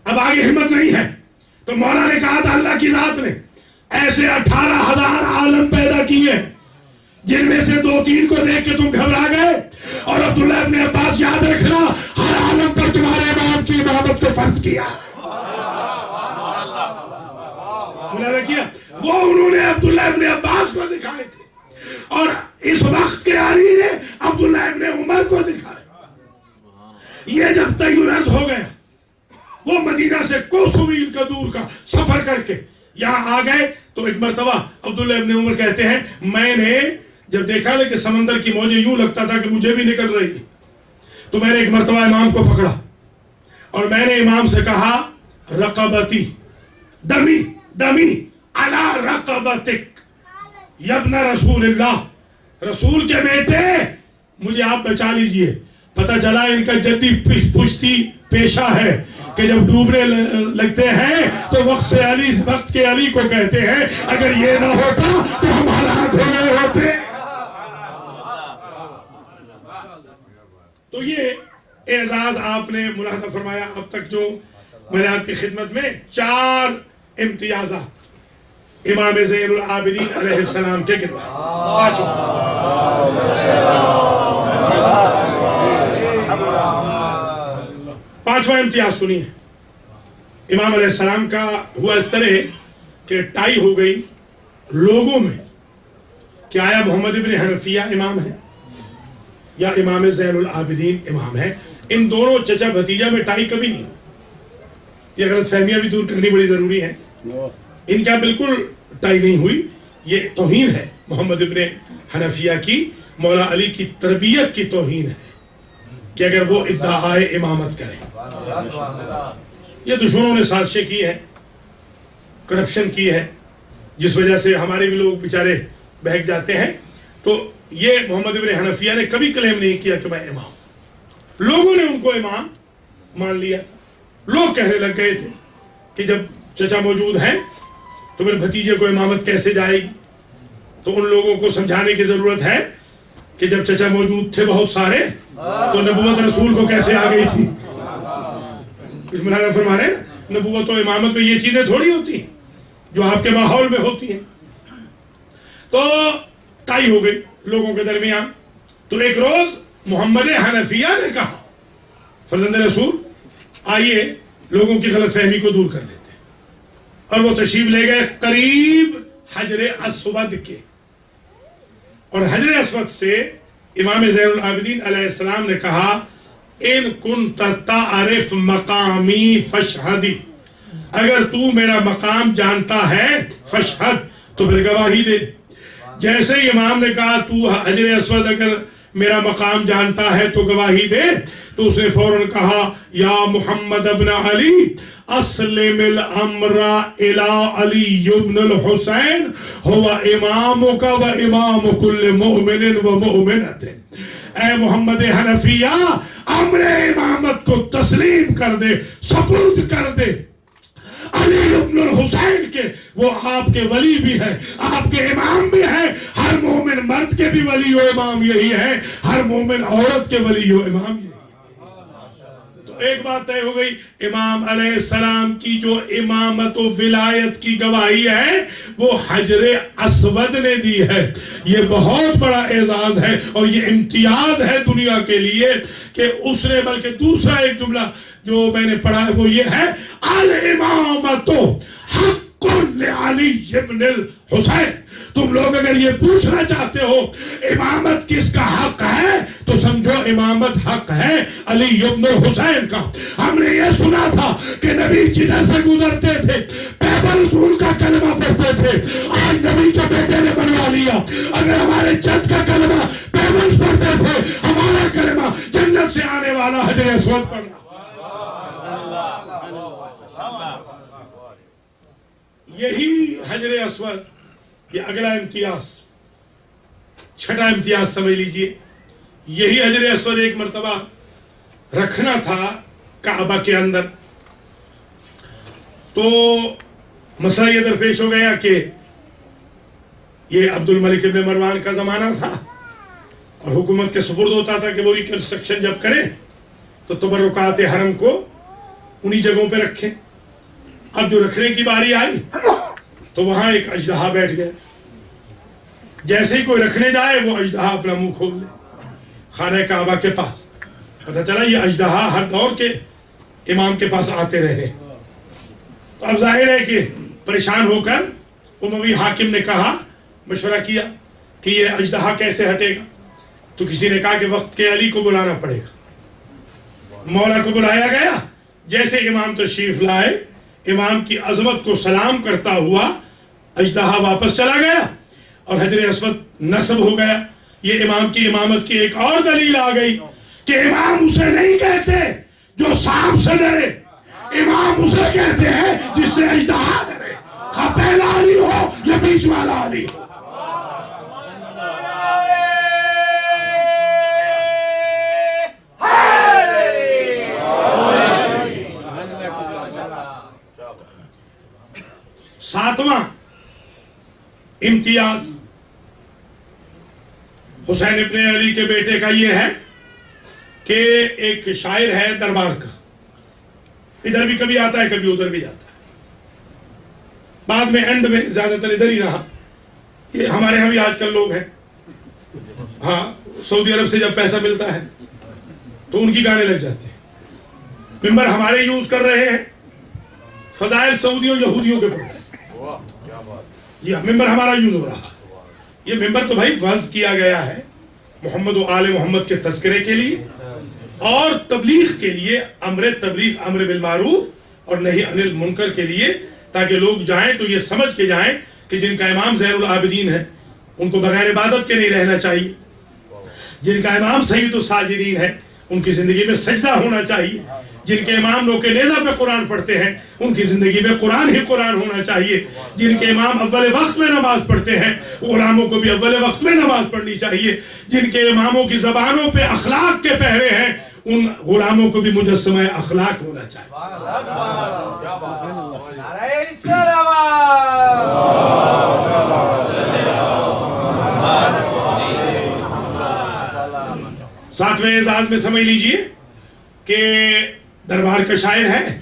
اب آگے ہمت نہیں ہے تو مولا نے کہا تھا اللہ کی ذات نے ایسے 18,000 عالم پیدا کیے جن میں سے 2-3 کو دیکھ کے تم گھبرا گئے اور عبداللہ ابن عباس یاد رکھنا ہر عالم پر تمہارے امام کی عبادت کو فرض کیا کیا وہ انہوں نے عبداللہ ابن عباس کو دکھائے تھے اور اس وقت کے علی نے عبداللہ ابن عمر کو دکھائے یہ جب طی الارض ہو گیا وہ مدینہ سے کوسوں میل کا دور کا سفر کر کے یہاں آ گئے تو ایک مرتبہ عبداللہ ابن عمر کہتے ہیں میں نے جب دیکھا کہ سمندر کی موجیں یوں لگتا تھا کہ مجھے بھی نکل رہی تو میں نے ایک مرتبہ امام کو پکڑا اور میں نے امام سے کہا رقبتی دمی دمی علی رقبتک یبن رسول اللہ رسول کے بیٹے مجھے آپ بچا لیجئے پتہ چلا ان کا جدی پشتی پیشہ ہے کہ جب ڈوبنے لگتے ہیں تو وقت کے علی کو کہتے ہیں اگر یہ نہ ہوتا تو ہم ہلاک ہو گئے ہوتے تو یہ اعزاز آپ نے ملاحظہ فرمایا اب تک جو میں نے آپ کی خدمت میں 4 امتیازات امام زین العابدین علیہ السلام کے گروہ 5واں امتیاز سنیے امام علیہ السلام کا ہوا اس طرح کہ ٹائی ہو گئی لوگوں میں کہ آیا محمد ابن حنفیہ امام ہے یا امام زین العابدین امام ہے ان دونوں چچا بھتیجا میں ٹائی کبھی نہیں ہوئی یہ غلط فہمیاں بھی دور کرنی بڑی ضروری ہے ان کا بالکل ٹائی نہیں ہوئی یہ توہین ہے محمد ابن حنفیہ کی مولا علی کی تربیت کی توہین ہے کہ اگر وہ ادعائے امامت کریں یہ دشمنوں نے سازشیں کی ہے کرپشن کی ہے جس وجہ سے ہمارے بھی لوگ بیچارے بہک جاتے ہیں تو یہ محمد ابن حنفیہ نے کبھی کلیم نہیں کیا کہ میں امام لوگوں نے ان کو امام مان لیا تھا لوگ کہنے لگ گئے تھے کہ جب چچا موجود ہیں تو میرے بھتیجے کو امامت کیسے جائے گی تو ان لوگوں کو سمجھانے کی ضرورت ہے کہ جب چچا موجود تھے بہت سارے تو نبوت رسول کو کیسے آ گئی تھی فرما رہے ہیں نبوت و امامت میں یہ چیزیں تھوڑی ہوتی ہیں جو آپ کے ماحول میں ہوتی ہیں تو طے ہو گئی لوگوں کے درمیان تو ایک روز محمد حنفیہ نے کہا فرزند رسول آئیے لوگوں کی غلط فہمی کو دور کر لیتے اور وہ تشریف لے گئے قریب حجر اسود کے اور حجر اسود سے امام زین العابدین علیہ السلام نے کہا ان کنت تعرف مقامی فاشہدی، اگر تو میرا مقام جانتا ہے فاشہد تو پھر گواہی دے۔ جیسے امام نے کہا تو حجر اسود اگر میرا مقام جانتا ہے تو گواہی دے، تو اس نے فوراً کہا یا محمد ابن علی اسلم الامر الى علی ابن الحسین هو امامک و امام کل مؤمن و مؤمنۃ، اے محمد حنفیہ امر امامت کو تسلیم کر دے، سپرد کر دے علی ابن الحسین کے، وہ آپ کے ولی بھی ہیں، آپ کے امام بھی ہیں، ہر مومن مرد کے بھی ولی و امام یہی ہے، ہر مومن عورت کے ولی و امام یہی ہے۔ تو ایک بات طے ہو گئی، امام علیہ السلام کی جو امامت و ولایت کی گواہی ہے وہ حجر اسود نے دی ہے۔ یہ بہت بڑا اعزاز ہے اور یہ امتیاز ہے دنیا کے لیے کہ اس نے، بلکہ دوسرا ایک جملہ جو میں نے پڑھا ہے وہ یہ ہے الامامت حق لعلی ابن الحسین۔ تم لوگ اگر یہ پوچھنا چاہتے ہو امامت کس کا حق ہے تو سمجھو امامت حق ہے علی ابن الحسین کا۔ ہم نے یہ سنا تھا کہ نبی جدھر سے گزرتے تھے پیبل رسول کا کلمہ پڑھتے تھے، آج نبی کے بیٹے نے بنوا لیا اگر ہمارے جد کا کلمہ پیبل پڑھتے تھے، ہمارا کلمہ جنت سے آنے والا حجر اسود پڑھنا۔ یہی حجر اسود، یہ اگلا امتیاز، چھٹا امتیاز سمجھ لیجئے، یہی حجر اسود ایک مرتبہ رکھنا تھا کعبہ کے اندر، تو مسئلہ یہ درپیش ہو گیا کہ یہ عبد الملک ابن مروان کا زمانہ تھا اور حکومت کے سپرد ہوتا تھا کہ وہ ریکنسٹرکشن جب کریں تو تبرکات حرم کو انہی جگہوں پہ رکھیں۔ اب جو رکھنے کی باری آئی تو وہاں ایک اژدہا بیٹھ گیا، جیسے ہی کوئی رکھنے جائے وہ اژدہا اپنا منہ کھول لے خانہ کعبہ کے پاس۔ پتہ چلا یہ اژدہا ہر دور کے امام کے پاس آتے رہے، تو اب ظاہر ہے کہ پریشان ہو کر اموی حاکم نے کہا، مشورہ کیا کہ یہ اژدہا کیسے ہٹے گا، تو کسی نے کہا کہ وقت کے علی کو بلانا پڑے گا۔ مولا کو بلایا گیا، جیسے امام تشریف لائے امام کی عظمت کو سلام کرتا ہوا اژدہا واپس چلا گیا اور حجر اسود نصب ہو گیا۔ یہ امام کی امامت کی ایک اور دلیل آ گئی کہ امام اسے نہیں کہتے جو سانپ سے ڈرے، امام اسے کہتے ہیں جس سے اژدہا ڈرے، خواہ پہلا علی ہو یا بیچ والا علی ہو۔ ساتواں امتیاز حسین ابن علی کے بیٹے کا یہ ہے کہ ایک شاعر ہے دربار کا، ادھر بھی کبھی آتا ہے کبھی ادھر بھی جاتا ہے، بعد میں اینڈ میں زیادہ تر ادھر ہی رہا۔ یہ ہمارے ہاں بھی آج کل لوگ ہیں، ہاں سعودی عرب سے جب پیسہ ملتا ہے تو ان کی گانے لگ جاتے ہیں، ممبر ہمارے یوز کر رہے ہیں، فضائل سعودیوں یہودیوں کے پڑھ رہے ہیں، یہ ممبر ہمارا یوز ہو رہا۔ یہ ممبر تو بھائی وضع کیا گیا ہے محمد و آل محمد کے تذکرے کے لیے اور تبلیغ کے لیے، امر تبلیغ، امر بالمعروف اور نہی عن المنکر کے لیے، تاکہ لوگ جائیں تو یہ سمجھ کے جائیں کہ جن کا امام زین العابدین ہے ان کو بغیر عبادت کے نہیں رہنا چاہیے، جن کا امام سید الساجدین ہے ان کی زندگی میں سجدہ ہونا چاہیے، جن کے امام نوکے نیزہ پہ قرآن پڑھتے ہیں ان کی زندگی میں قرآن ہی قرآن ہونا چاہیے، جن کے امام اول وقت میں نماز پڑھتے ہیں غلاموں کو بھی اول وقت میں نماز پڑھنی چاہیے، جن کے اماموں کی زبانوں پہ اخلاق کے پہرے ہیں ان غلاموں کو بھی مجسمہ اخلاق ہونا چاہیے۔ ساتویں اعزاز میں سمجھ لیجئے کہ دربار کا شاعر ہے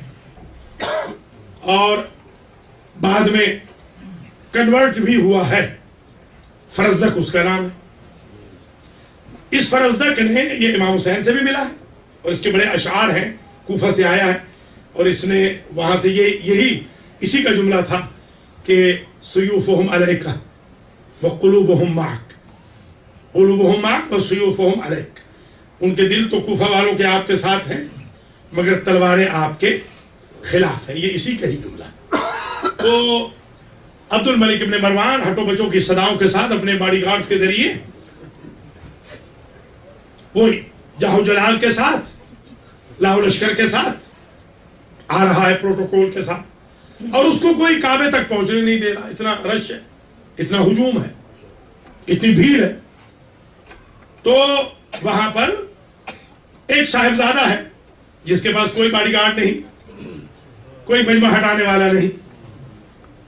اور بعد میں کنورٹ بھی ہوا ہے، فرزدق اس کا نام ہے۔ اس فرزدق نے یہ امام حسین سے بھی ملا ہے اور اس کے بڑے اشعار ہیں، کوفہ سے آیا ہے اور اس نے وہاں سے یہی اسی کا جملہ تھا کہ سیوفہم علیک وقلوبہم معک، قلوبہم معک وسیوفہم علیک، ان کے دل تو کوفہ والوں کے آپ کے ساتھ ہیں مگر تلواریں آپ کے خلاف ہیں. یہ اسی کا ہی جملہ ہے. تو عبد الملک ابن مروان ہٹو بچوں کی صداؤں کے ساتھ اپنے باڈی گارڈز کے ذریعے وہی جاہو جلال کے ساتھ لاہو لشکر کے ساتھ آ رہا ہے پروٹوکول کے ساتھ, اور اس کو کوئی کعبے تک پہنچنے نہیں دے رہا. اتنا رش ہے, اتنا ہجوم ہے, اتنی بھیڑ ہے. تو وہاں پر ایک صاحبزادہ ہے جس کے پاس کوئی باڈی گارڈ نہیں, کوئی مجمع ہٹانے والا نہیں.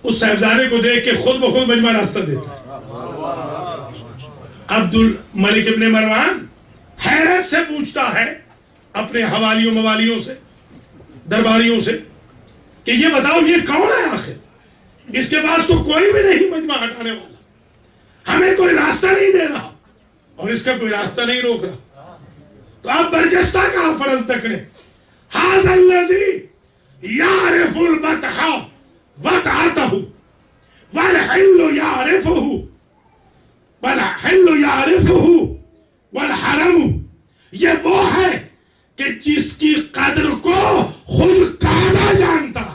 اس صاحبزادے کو دیکھ کے خود بخود مجمع راستہ دیتا ہے. عبد الملک ابن مروان حیرت سے پوچھتا ہے اپنے حوالیوں موالیوں سے, درباریوں سے کہ یہ بتاؤ یہ کون ہے آخر, اس کے پاس تو کوئی بھی نہیں مجمع ہٹانے والا, ہمیں کوئی راستہ نہیں دے رہا اور اس کا کوئی راستہ نہیں روک رہا. تو آپ برجستہ کا فرض تکڑے, ھذا الذی یعرف البطح وطعتہ والحل یعرفہ والحل یعرفہ والحرم. یہ وہ ہے کہ جس کی قدر کو خود کعبہ جانتا ہے.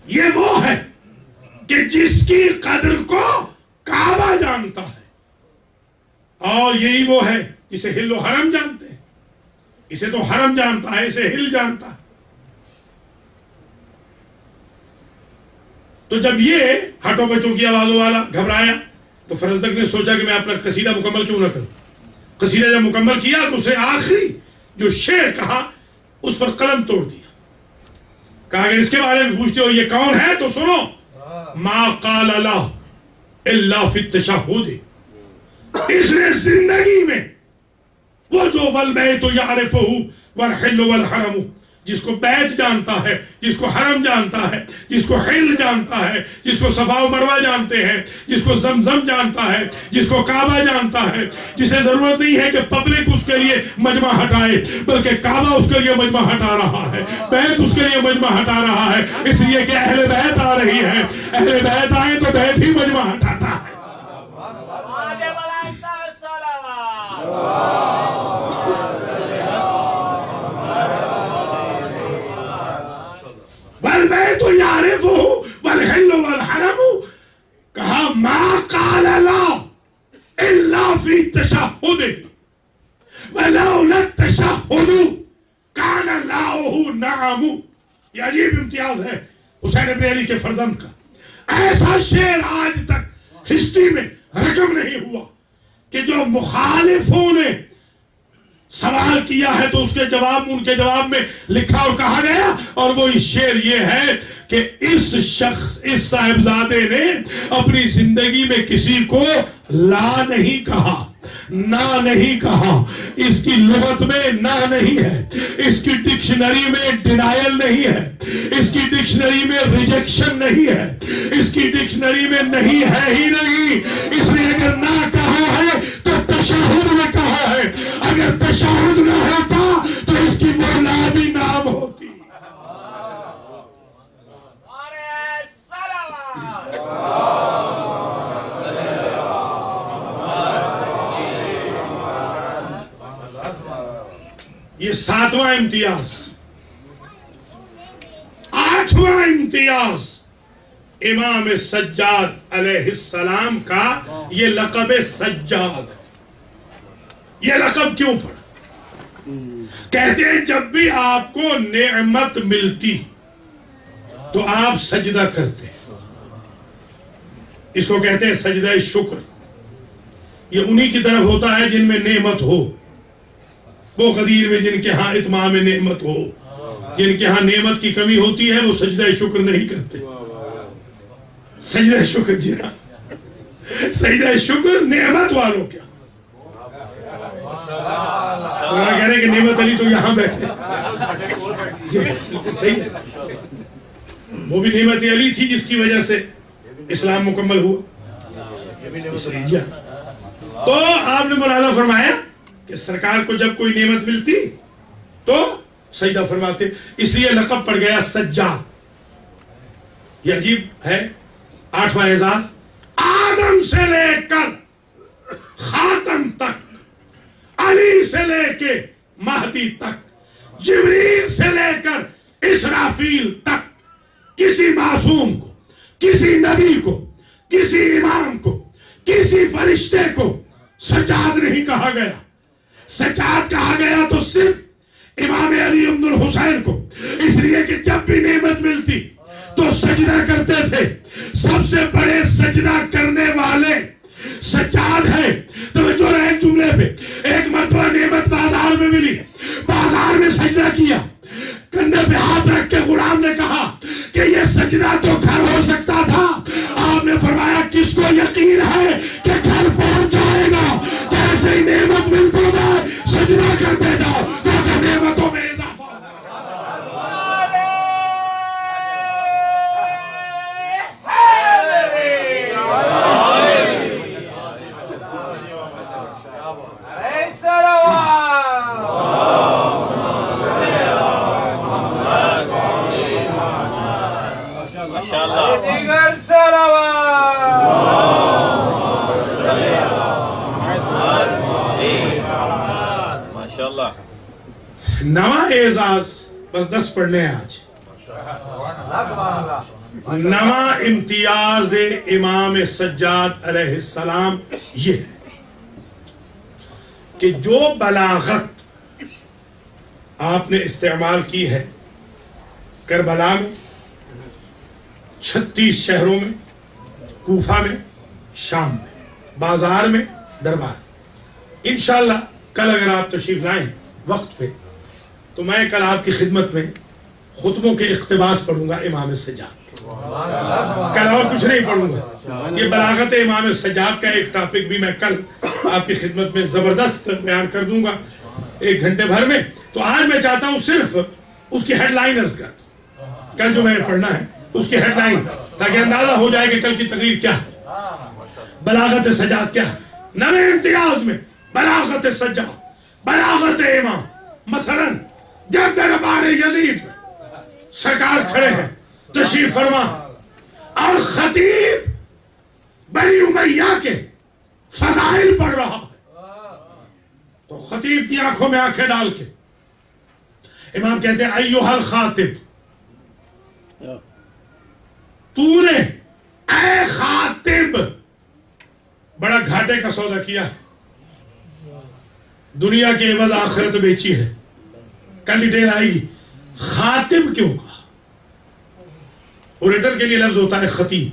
یہ وہ ہے کہ جس کی قدر کو کعبہ جانتا ہے, اور یہی وہ ہے جسے ہل و حرم جانتے ہیں. اسے تو حرم جانتا ہے, اسے ہل جانتا ہے. تو جب یہ ہٹو بچوں کی آوازوں والا گھبرایا تو فرزدق نے سوچا کہ میں اپنا قصیدہ مکمل کیوں نہ کروں. قصیدہ جب مکمل کیا تو اسے آخری جو شعر کہا اس پر قلم توڑ دیا. کہا اگر اس کے بارے میں پوچھتے ہو یہ کون ہے تو سنو, ما قال لا الا فی التشہد. اس نے زندگی میں وہ جو والبیت یعرفہ والحل والحرم, جس کو بیت جانتا ہے, جس کو حرم جانتا ہے, جس کو حل جانتا ہے, جس کو صفا و مروہ جانتے ہیں, جس کو زمزم جانتا ہے, جس کو کعبہ جانتا ہے, جسے ضرورت نہیں ہے کہ پبلک اس کے لیے مجمع ہٹائے بلکہ کعبہ اس کے لیے مجمع ہٹا رہا ہے, بیت اس کے لیے مجمع ہٹا رہا ہے, اس لیے کہ اہل بیت آ رہی ہے. اہل بیت آئے تو بیت ہی مجمع ہٹاتا ہے. والبیت یعرفہ والحل والحرم. کہا ما قال لا الا فی تشہدہ ولولا التشہد کان لاؤہ نعم. یہ عجیب امتیاز ہے حسین ابن علی کے فرزند کا. ایسا شعر آج تک ہسٹری میں رقم نہیں ہوا کہ جو مخالفوں نے سوال کیا ہے تو اس کے جواب ان کے جواب میں لکھا اور کہا گیا, اور وہ شعر یہ ہے کہ اس شخص اس صاحبزادے نے اپنی زندگی میں کسی کو لا نہیں کہا, نہ نہیں کہا. اس کی لغت میں نہ نہیں ہے, اس کی ڈکشنری میں ڈینائل نہیں ہے, اس کی ڈکشنری میں ریجیکشن نہیں ہے, اس کی ڈکشنری میں نہیں ہے ہی نہیں. اس نے اگر نہ کہا ہے تو تشہد میں کہا ہے, اگر تشہد نہ ہوتا تو اس کی وہ لا بھی نام ہوتی. یہ 7واں امتیاز. 8واں امتیاز امام سجاد علیہ السلام کا یہ لقب سجاد. یہ لقب کیوں پڑا؟ کہتے ہیں جب بھی آپ کو نعمت ملتی تو آپ سجدہ کرتے. اس کو کہتے ہیں سجدہ شکر. یہ انہی کی طرف ہوتا ہے جن میں نعمت ہو, وہ غدیر میں جن کے ہاں اتمام نعمت ہو. جن کے ہاں نعمت کی کمی ہوتی ہے وہ سجدہ شکر نہیں کرتے. سجدہ شکر, جی ہاں, سجدہ شکر نعمت والوں کیا. قرآن کہہ رہے کہ نعمت علی تو یہاں بیٹھے. جی صحیح ہے, وہ بھی نعمت علی تھی جس کی وجہ سے اسلام مکمل ہوا. اس لیے جی ہاں, تو آپ نے ملاحظہ فرمایا کہ سرکار کو جب کوئی نعمت ملتی تو سجدہ فرماتے، اس لیے لقب پڑ گیا سجاد۔ یہ عجیب ہے، 8واں اعزاز، آدم سے لے کر خاتم تک، علی سے لے کے مہدی تک، جبریل سے لے کر اسرافیل تک، کسی معصوم کو، کسی نبی کو، کسی امام کو، کسی فرشتے کو سجاد نہیں کہا گیا۔ سجاد کہا گیا تو صرف امام علی ابن الحسین کو، اس لیے کہ جب بھی نعمت ملتی تو سجدہ کرتے تھے۔ سب سے بڑے سجدہ کرنے والے سجاد ہے۔ توجہ رہے جملے پہ، ایک مرتبہ نعمت بازار میں ملی، بازار میں سجدہ کیا، کندھے پہ ہاتھ رکھ کے غلام نے کہا کہ یہ سجدہ تو گھر ہو سکتا تھا۔ آپ نے فرمایا کس کو یقین ہے کہ گھر پہنچ جائے گا؟ جیسے ہی نعمت ملتی جائے سجدہ کرتے جاؤ تاکہ نعمتوں میں اضافہ ہو۔ نواں اعزاز، بس 10 پڑھنے ہیں آج۔ نواں امتیاز امام سجاد علیہ السلام یہ ہے کہ جو بلاغت آپ نے استعمال کی ہے کربلا میں، 36 شہروں میں، کوفہ میں، شام میں، بازار میں، دربار، انشاءاللہ کل اگر آپ تشریف لائیں وقت پہ تو میں کل آپ کی خدمت میں خطبوں کے اقتباس پڑھوں گا امام سجاد، کل اور کچھ نہیں پڑھوں گا۔ یہ بلاغت امام سجاد کا ایک ٹاپک بھی میں کل آپ کی خدمت میں زبردست بیان کر دوں گا 1 گھنٹے بھر میں۔ تو آج میں چاہتا ہوں صرف اس کی ہیڈ لائن عرض کر دوں، کل جو میں نے پڑھنا ہے اس کی ہیڈ لائن، تاکہ اندازہ ہو جائے کہ کل کی تقریر کیا ہے، بلاغت سجاد کیا ہے۔ نویں امتیاز میں بلاغت سجاد، بلاغت امام۔ مثلا جب دربار یزید میں سرکار کھڑے ہیں تشریف فرما اور خطیب بنی امیہ کے فضائل پڑھ رہا ہے، تو خطیب کی آنکھوں میں آنکھیں ڈال کے امام کہتے ہیں ایھا الخاطب، تو نے اے خاطب بڑا گھاٹے کا سودا کیا، دنیا کے عوض آخرت بیچی ہے۔ کل ڈیٹیل آئے گی۔ خاطب کیوں کہا؟ اوریٹر کے لیے لفظ ہوتا ہے خطیب،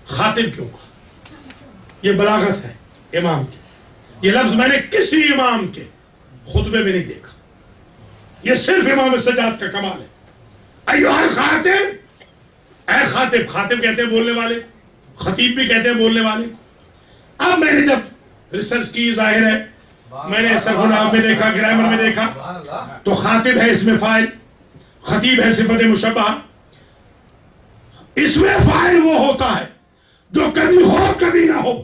خاطب کیوں کہا؟ یہ بلاغت ہے امام کی۔ یہ لفظ میں نے کسی امام کے خطبے میں نہیں دیکھا، یہ صرف امام سجاد کا کمال ہے۔ ایھا الخاطب، اے خاطب، خاطب کہتے ہیں بولنے والے، خطیب بھی کہتے ہیں بولنے والے۔ اب میں نے جب ریسرچ کی، ظاہر ہے میں نے صرف نحو میں دیکھا، گرامر میں دیکھا، تو خاطب ہے اسم فاعل، خطیب ہے صفت مشبہ۔ اسم فاعل وہ ہوتا ہے جو کبھی ہو کبھی نہ ہو،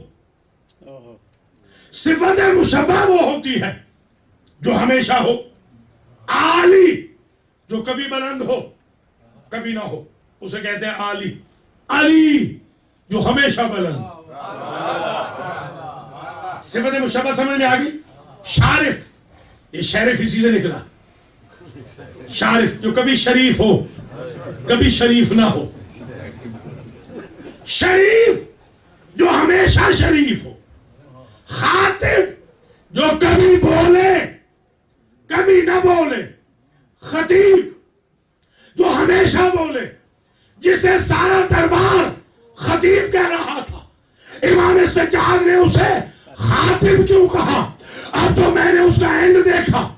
صفت مشبہ وہ ہوتی ہے جو ہمیشہ ہو، عالی جو کبھی بلند ہو کبھی نہ ہو، اسے کہتے ہیں عالی، علی جو ہمیشہ بلند۔ صفت مشبہ سمجھ میں آگئی؟ شارف، یہ شریف اسی سے نکلا، شارف جو کبھی شریف ہو کبھی شریف نہ ہو، شریف جو ہمیشہ شریف ہو، خاطب جو کبھی بولے کبھی نہ بولے، خطیب جو ہمیشہ بولے، جسے سارا دربار خطیب کہہ رہا تھا، امام سجاد نے اسے خاطب کیوں کہا؟ اب تو میں نے اس کا اینڈ دیکھا،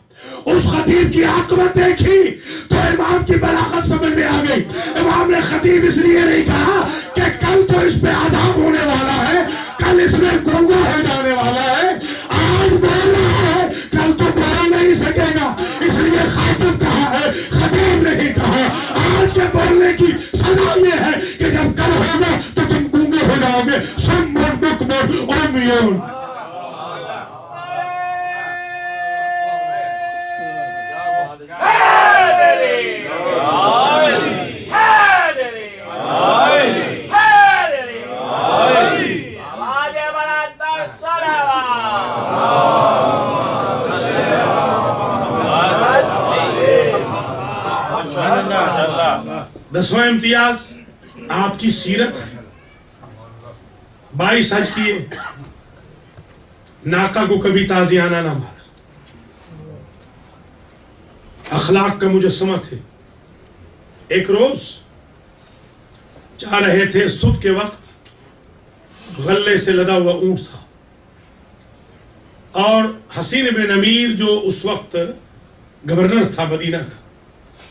اس خطیب کی عاقبت دیکھی تو امام کی بلاغت سمجھ میں آ گئی۔ امام نے خطیب اس لیے نہیں کہا کہ کل تو اس پہ عذاب ہونے والا ہے، کل اس میں گونگا ہو جانے والا ہے، آج بول رہا ہے کل تو بول نہیں سکے گا، اس لیے خاطب کہا ہے، خطیب نہیں کہا۔ آج کے بولنے کی سزا یہ ہے کہ جب کل ہوگا تو تم گونگے ہو جاؤ گے، سم بکم عمیون۔ 10واں امتیاز آپ کی سیرت ہے. 22 حج کیے, ناقہ کو کبھی تازیانہ نہ مارا, اخلاق کا مجسمہ تھے. ایک روز جا رہے تھے, صبح کے وقت غلے سے لدا ہوا اونٹ تھا, اور حسین بن امیر جو اس وقت گورنر تھا مدینہ کا,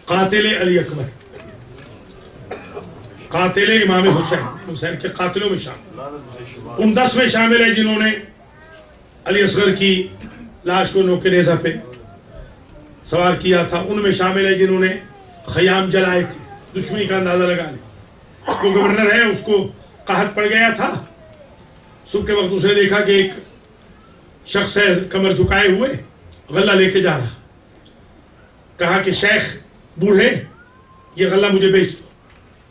قاتل علی اکبر, قاتل امام حسین کے قاتلوں میں شامل, ان 10 میں شامل ہے جنہوں نے علی اصغر کی لاش کو نوک نیزہ پہ سوار کیا تھا. ان میں شامل ہے جنہوں نے خیام جلائے تھے. دشمنی کا اندازہ لگا لیں. وہ گورنر ہے, اس کو قحط پڑ گیا تھا. صبح کے وقت اس نے دیکھا کہ ایک شخص ہے کمر جھکائے ہوئے, غلہ لے کے جا رہا. کہا کہ شیخ بوڑھے, یہ غلہ مجھے بیچ دو.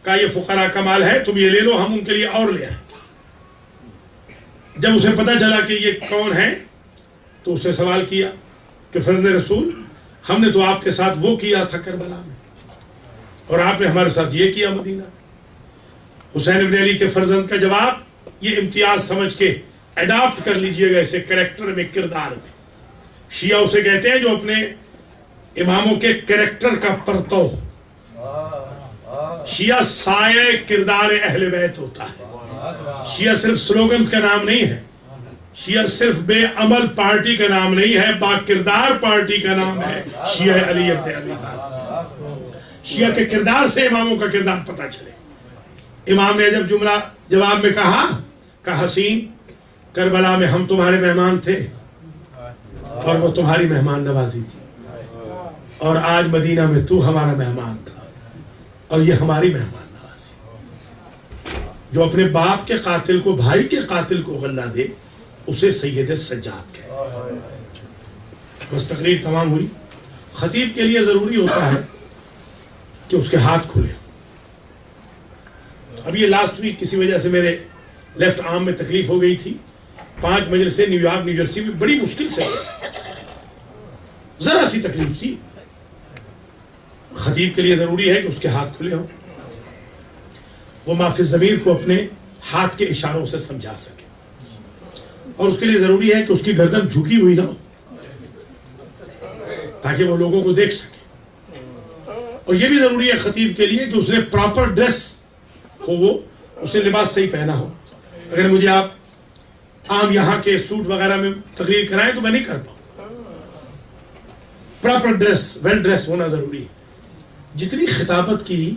کہا یہ فقراء کا مال ہے, تم یہ لے لو, ہم ان کے لیے اور لے آئیں گے. جب اسے پتا چلا کہ یہ کون ہے تو اس نے سوال کیا کہ فرزند رسول, ہم نے تو آپ کے ساتھ وہ کیا تھا کربلا میں, اور آپ نے ہمارے ساتھ یہ کیا مدینہ. حسین بن علی کے فرزند کا جواب, یہ امتیاز سمجھ کے اڈاپٹ کر لیجئے گا اسے کریکٹر میں, کردار میں. شیعہ اسے کہتے ہیں جو اپنے اماموں کے کریکٹر کا پرتو. شیعہ سایہ کردار اہل بیت ہوتا ہے. شیعہ صرف سلوگنز کا نام نہیں ہے, شیعہ صرف بے عمل پارٹی کا نام نہیں ہے, با کردار پارٹی کا نام ہے شیعہ علی ابن ابی طالب. شیعہ کے کردار سے اماموں کا کردار پتہ چلے. امام نے جب جملہ جواب میں کہا حسین, کربلا میں ہم تمہارے مہمان تھے اور وہ تمہاری مہمان نوازی تھی, اور آج مدینہ میں تو ہمارا مہمان تھا اور یہ ہماری مہمان نوازی. جو اپنے باپ کے قاتل کو, بھائی کے قاتل کو غلہ دے, اسے سید سجاد کہتے ہیں. بس تقریر تمام ہوئی. خطیب کے لیے ضروری ہوتا ہے کہ اس کے ہاتھ کھلے. اب یہ لاسٹ ویک کسی وجہ سے میرے لیفٹ آرم میں تکلیف ہو گئی تھی. 5 مجلسیں نیو یارک نیو جرسی میں بڑی مشکل سے, ذرا سی تکلیف تھی. خطیب کے لیے ضروری ہے کہ اس کے ہاتھ کھلے ہوں, وہ ما فی الضمیر کو اپنے ہاتھ کے اشاروں سے سمجھا سکے, اور اس کے لیے ضروری ہے کہ اس کی گردن جھکی ہوئی نہ ہو تاکہ وہ لوگوں کو دیکھ سکے. اور یہ بھی ضروری ہے خطیب کے لیے کہ اس نے پراپر ڈریس ہو, وہ اس نے لباس صحیح پہنا ہو. اگر مجھے آپ عام یہاں کے سوٹ وغیرہ میں تقریر کرائیں تو میں نہیں کر پاؤں. پراپر ڈریس, ویل ڈریس ہونا ضروری ہے. جتنی خطابت کی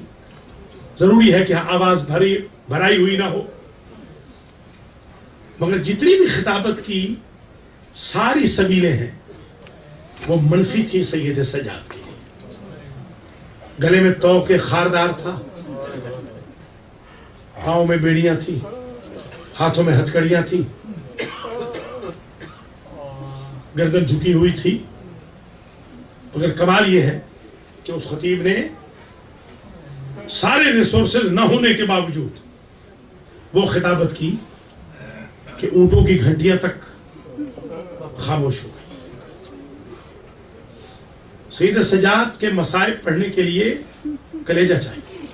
ضروری ہے کہ آواز بھرائی ہوئی نہ ہو, مگر جتنی بھی خطابت کی ساری سبیلیں ہیں وہ منفی تھی سید سجاد کی. گلے میں توق خاردار تھا, پاؤں میں بیڑیاں تھیں, ہاتھوں میں ہتھکڑیاں تھیں, گردن جھکی ہوئی تھی. مگر کمال یہ ہے کہ اس خطیب نے سارے ریسورسز نہ ہونے کے باوجود وہ خطابت کی کہ اونٹوں کی گھنٹیاں تک خاموش ہو گئی. سید سجاد کے مصائب پڑھنے کے لیے کلیجہ چاہیے,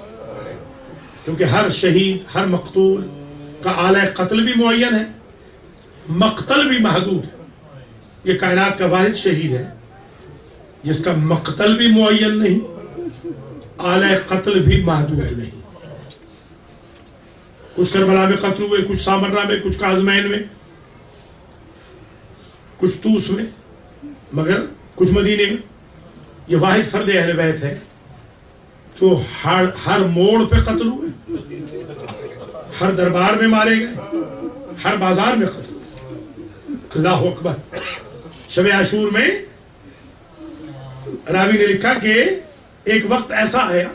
کیونکہ ہر شہید, ہر مقتول کا آلہ قتل بھی معین ہے, مقتل بھی محدود ہے. یہ کائنات کا واحد شہید ہے جس کا مقتل بھی معین نہیں, آلہ قتل بھی محدود نہیں. کچھ کربلا میں قتل ہوئے, کچھ سامرہ میں, کچھ کاظمین میں, کچھ طوس میں, مگر کچھ مدینے میں. یہ واحد فرد اہل بیت ہے جو ہر موڑ پہ قتل ہوئے, ہر دربار میں مارے گئے, ہر بازار میں قتل ہوئے. اللہ اکبر. شب عاشور میں راوی نے لکھا کہ ایک وقت ایسا آیا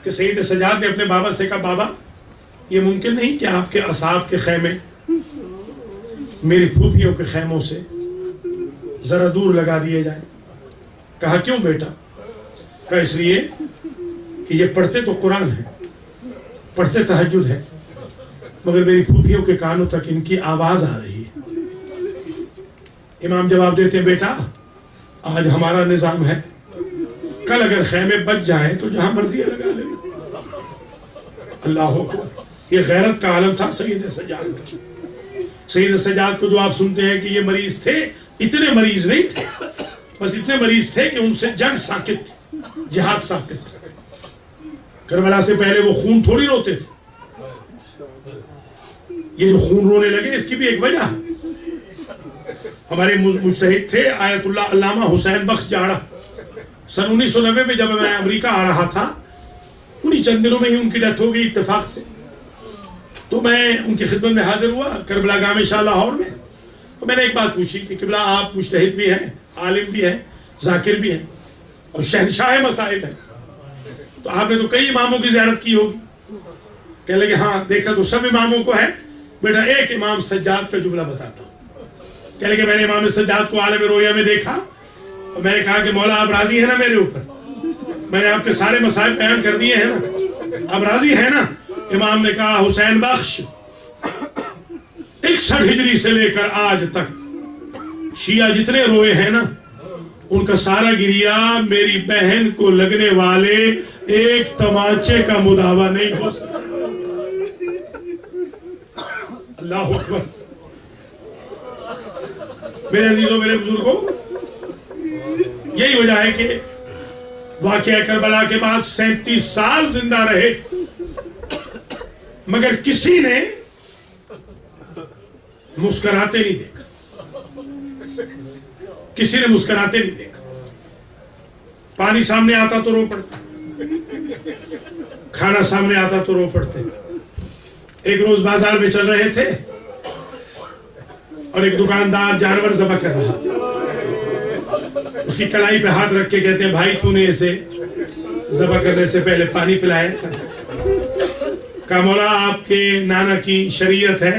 کہ سید سجاد نے اپنے بابا سے کہا, بابا یہ ممکن نہیں کہ آپ کے اصحاب کے خیمے میری پھوپھیوں کے خیموں سے ذرا دور لگا دیے جائیں. کہا کیوں بیٹا؟ کہا اس لیے کہ یہ پڑھتے تو قرآن ہے, پڑھتے تہجد ہے, مگر میری پھوپھیوں کے کانوں تک ان کی آواز آ رہی ہے. امام جواب دیتے ہیں, بیٹا آج ہمارا نظام ہے, کل اگر خیمے بچ جائیں تو جہاں مرضی ہے لگا لینا. اللہ اکبر. یہ غیرت کا عالم تھا سید سجاد کا. سید سجاد کو جو آپ سنتے ہیں کہ یہ مریض تھے، اتنے مریض نہیں تھے، بس اتنے مریض تھے کہ ان سے جنگ ساکت تھی، جہاد ساکت تھا. کربلا سے پہلے وہ خون تھوڑی روتے تھے. یہ جو خون رونے لگے اس کی بھی ایک وجہ ہے. ہمارے مجتہد تھے آیت اللہ علامہ حسین بخش جاڑا. سن 1990 میں جب میں امریکہ آ رہا تھا، انہی چند دنوں میں ہی ان کی ڈیتھ ہو گئی اتفاق سے. تو میں ان کی خدمت میں حاضر ہوا کربلا گاہ شاہ لاہور میں. تو میں نے ایک بات پوچھی کہ قبلہ آپ مجتہد بھی ہیں، عالم بھی ہیں، ذاکر بھی ہیں اور شہنشاہ مصائب ہیں، تو آپ نے تو کئی اماموں کی زیارت کی ہوگی. کہنے لگے ہاں دیکھا تو سب اماموں کو ہے بیٹا، ایک امام سجاد کا جملہ بتاتا ہوں. کہنے لگے میں نے امام سجاد کو عالم رویا میں دیکھا اور میں نے کہا کہ مولا آپ راضی ہیں نا میرے اوپر؟ میں نے آپ کے سارے مسائل بیان کر دیے ہیں نا، آپ راضی ہیں نا؟ امام نے کہا حسین بخش 61 ہجری سے لے کر آج تک شیعہ جتنے روئے ہیں نا، ان کا سارا گریہ میری بہن کو لگنے والے ایک تمانچے کا مداوع نہیں ہو سکتا. اللہ اکبر. میرے عزیزوں، میرے بزرگوں، یہی وجہ ہے کہ واقعہ کربلا کے بعد 37 سال زندہ رہے، مگر کسی نے مسکراتے نہیں دیکھا. کسی نے مسکراتے نہیں دیکھا. پانی سامنے آتا تو رو پڑتا، کھانا سامنے آتا تو رو پڑتے. ایک روز بازار میں چل رہے تھے اور ایک دکاندار جانور ذبح کر رہا تھا. اس کی کلائی پہ ہاتھ رکھ کے کہتے ہیں بھائی تو نے اسے ذبح کرنے سے پہلے پانی پلایا تھا؟ کہا مولا آپ کے نانا کی شریعت ہے،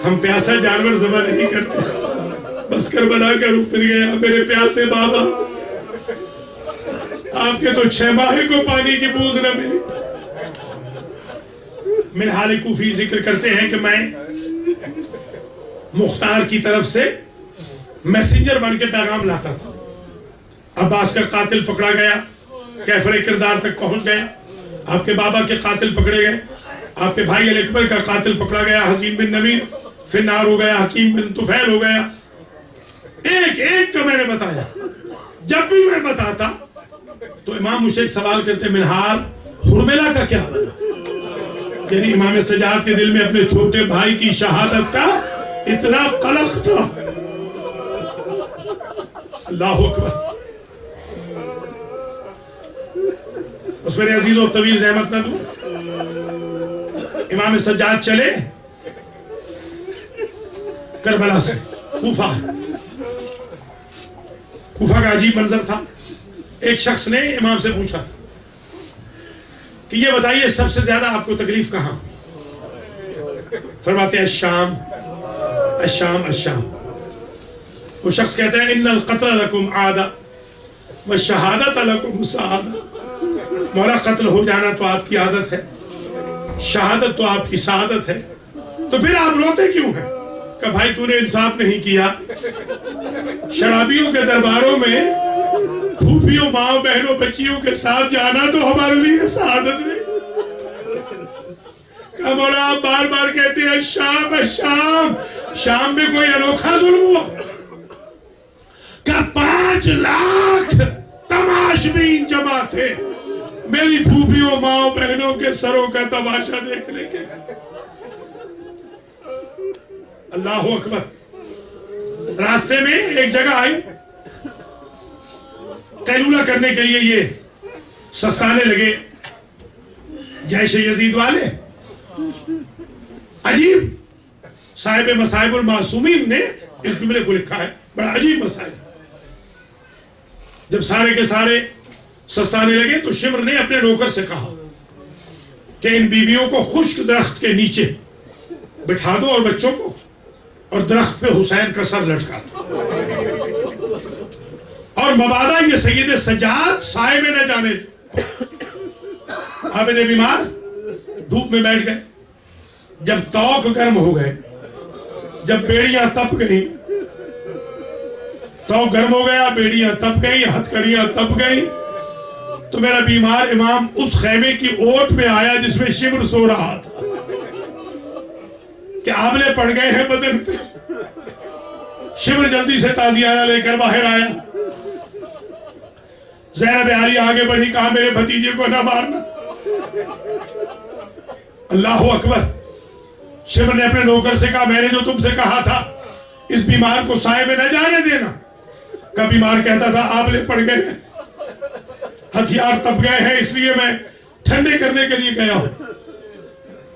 ہم پیاسا جانور ذبح نہیں کرتے. بس کربلا کا رخ پھر گیا. میرے پیاسے بابا، آپ کے تو 6 ماہ کو پانی کی بوند نہ ملی. منہال کوفی ذکر کرتے ہیں کہ میں مختار کی طرف سے میسنجر بن کے پیغام لاتا تھا. عباس کا قاتل پکڑا گیا، کیفر کردار تک پہنچ گیا. آپ کے بابا کے قاتل پکڑے گئے، آپ کے بھائی علی اکبر کا قاتل پکڑا گیا، حسین بن نمیر فنار ہو گیا، حکیم بن طفیل ہو گیا. ایک ایک کا میں نے بتایا. جب بھی میں بتاتا تو امام مجھ سے ایک سوال کرتے، منہال ہرملا کا کیا بنا؟ یعنی امام سجاد کے دل میں اپنے چھوٹے بھائی کی شہادت کا اتنا قلق تھا. اللہ اکبر. اس میرے عزیزوں طویل زحمت نہ دوں. امام سجاد چلے کربلا سے کوفہ. کوفہ کا عجیب منظر تھا. ایک شخص نے امام سے پوچھا تھا کہ یہ بتائیے سب سے زیادہ آپ کو تکلیف کہاں ہوئی؟ فرماتے ہیں الشام الشام الشام. وہ شخص کہتا ہے ان القتل لکم عادہ والشہادت لکم سعادہ. مولا قتل ہو جانا تو آپ کی عادت ہے، شہادت تو آپ کی سعادت ہے، تو پھر آپ روتے کیوں ہیں؟ کہ بھائی تو نے انصاف نہیں کیا. شرابیوں کے درباروں میں پھوپھیوں ماں بہنوں بچیوں کے ساتھ جانا تو ہمارے لیے سعادت نہیں. کہ مولا آپ بار بار کہتے ہیں شام شام. شام میں کوئی انوکھا ظلم ہوا؟ کہ 5 لاکھ تماشبین جمع تھے میری پھوپھیوں ماں بہنوں کے سروں کا تماشا دیکھنے کے. اللہ اکبر. راستے میں ایک جگہ آئی، قیلولہ کرنے کے لیے یہ سستانے لگے جیش یزید والے. عجیب. صاحب مصائب المعصومین نے اس جملے کو لکھا ہے، بڑا عجیب مسائل. جب سارے کے سارے سستانے لگے تو شمر نے اپنے نوکر سے کہا کہ ان بیویوں کو خشک درخت کے نیچے بٹھا دو اور بچوں کو، اور درخت پہ حسین کا سر لٹکا دو، اور مبادا یہ سید سجاد سائے میں نہ جانے. عابد بیمار دھوپ میں بیٹھ گئے. جب توق گرم ہو گئے، جب بیڑیاں تپ گئیں، توق گرم ہو گیا، بیڑیاں تپ گئیں، ہتھکڑیاں تپ گئیں، تو میرا بیمار امام اس خیمے کی اوٹ میں آیا جس میں شمر سو رہا تھا کہ آملے پڑ گئے ہیں بدن پہ. شمر جلدی سے تازیانہ لے کر باہر آیا. زینب عالیہ آگے بڑھی, کہا میرے بھتیجے کو نہ مارنا. اللہ اکبر. شمر نے اپنے نوکر سے کہا میں نے جو تم سے کہا تھا اس بیمار کو سائے میں نہ جانے دینا. کا بیمار کہتا تھا آملے پڑ گئے ہیں, ہتھیار تپ گئے ہیں, اس لیے میں ٹھنڈے کرنے کے لیے گیا ہوں.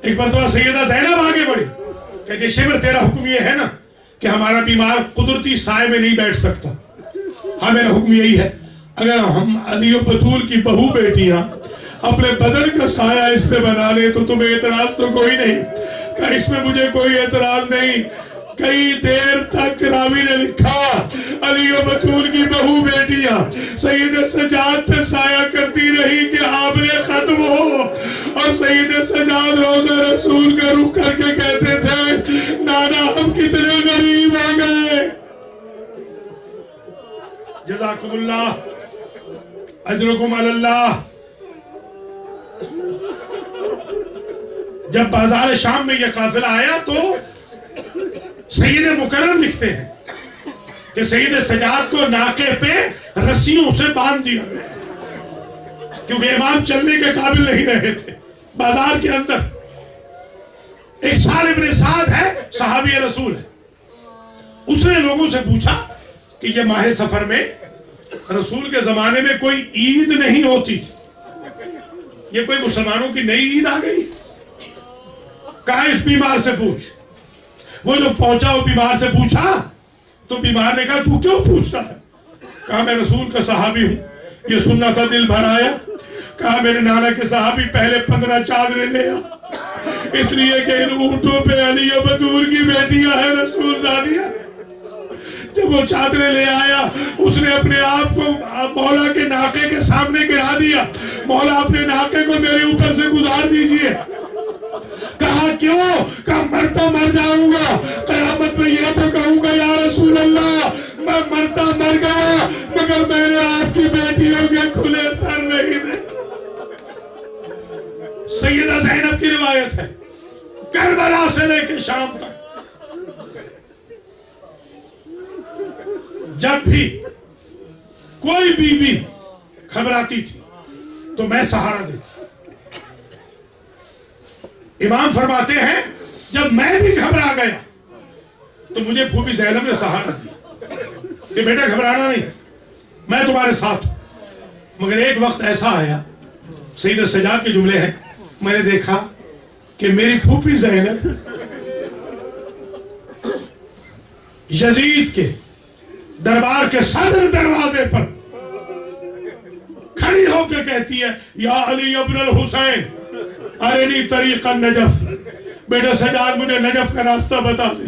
ایک مرتبہ سیدہ زینب آگے بڑھی, کہتے شمر تیرا حکم یہ ہے نا کہ ہمارا بیمار قدرتی سائے میں نہیں بیٹھ سکتا. ہاں میرا حکم یہی ہے, اگر ہم علی و بطول کی بہو بیٹیاں اپنے بدن کا سایہ اس پہ بنا لے تو تمہیں اعتراض تو کوئی نہیں. کہ اس میں مجھے کوئی اعتراض نہیں. کئی دیر تک راوی نے لکھا علی و بطول کی بہو بیٹیاں سید سجاد پہ سایہ کرتی رہی کہ آملے ختم ہو, اور سید سجاد روضہ رسول کا رخ کر کے کہتے تھے نانا ہم کتنے غریب ہو گئے. جزاکم اللہ, اجرکم علی اللہ. جب بازار شام میں یہ قافلہ آیا تو سید مکرم لکھتے ہیں کہ سید سجاد کو ناکے پہ رسیوں سے باندھ دیا گیا کیونکہ امام چلنے کے قابل نہیں رہے تھے. بازار کے اندر ایک سال ابن سعد ہے, صحابی رسول ہے. اس نے لوگوں سے پوچھا کہ یہ ماہ سفر میں رسول کے زمانے میں کوئی عید نہیں ہوتی تھی, یہ کوئی مسلمانوں کی نئی عید آ گئی. کہا اس بیمار سے پوچھ. وہ جو پہنچا وہ بیمار سے پوچھا تو بیمار نے کہا تو کیوں پوچھتا ہے؟ کہا میں رسول کا صحابی ہوں, یہ سننا تھا دل بھر آیا. کہا میرے نانا کے صحابی پہلے 15 چادریں لے آ, اس لیے کہ ان اونٹوں پہ علی و بطول کی بیٹیاں ہیں رسول زادیاں. جب وہ چادریں لے آیا اس نے اپنے آپ کو مولا کے ناکے کے سامنے گرا دیا. مولا اپنے ناکے کو میرے اوپر سے گزار دیجئے. کہا کیوں؟ کہا مرتا مر جاؤں گا, قیامت میں یہ تو کہوں گا یا رسول اللہ میں مرتا مر گیا مگر میں نے آپ کی بیٹیوں کے کھلے سر نہیں دیکھے. سیدہ زینب کی روایت ہے کربلا سے لے کے شام تک جب بھی کوئی بیوی گھبراتی تھی تو میں سہارا دیتی. امام فرماتے ہیں جب میں بھی گھبرا گیا تو مجھے پھوپھی زینب نے سہارا دیا کہ بیٹا گھبرانا نہیں, میں تمہارے ساتھ ہوں. مگر ایک وقت ایسا آیا, سید سجاد کے جملے ہیں, میں نے دیکھا کہ میری پھوپھی زینب یزید کے دربار کے صدر دروازے پر کھڑی ہو کے کہتی ہے یا علی ابن الحسین ارنی طریق النجف, بیٹا سجاد مجھے نجف کا راستہ بتا دے.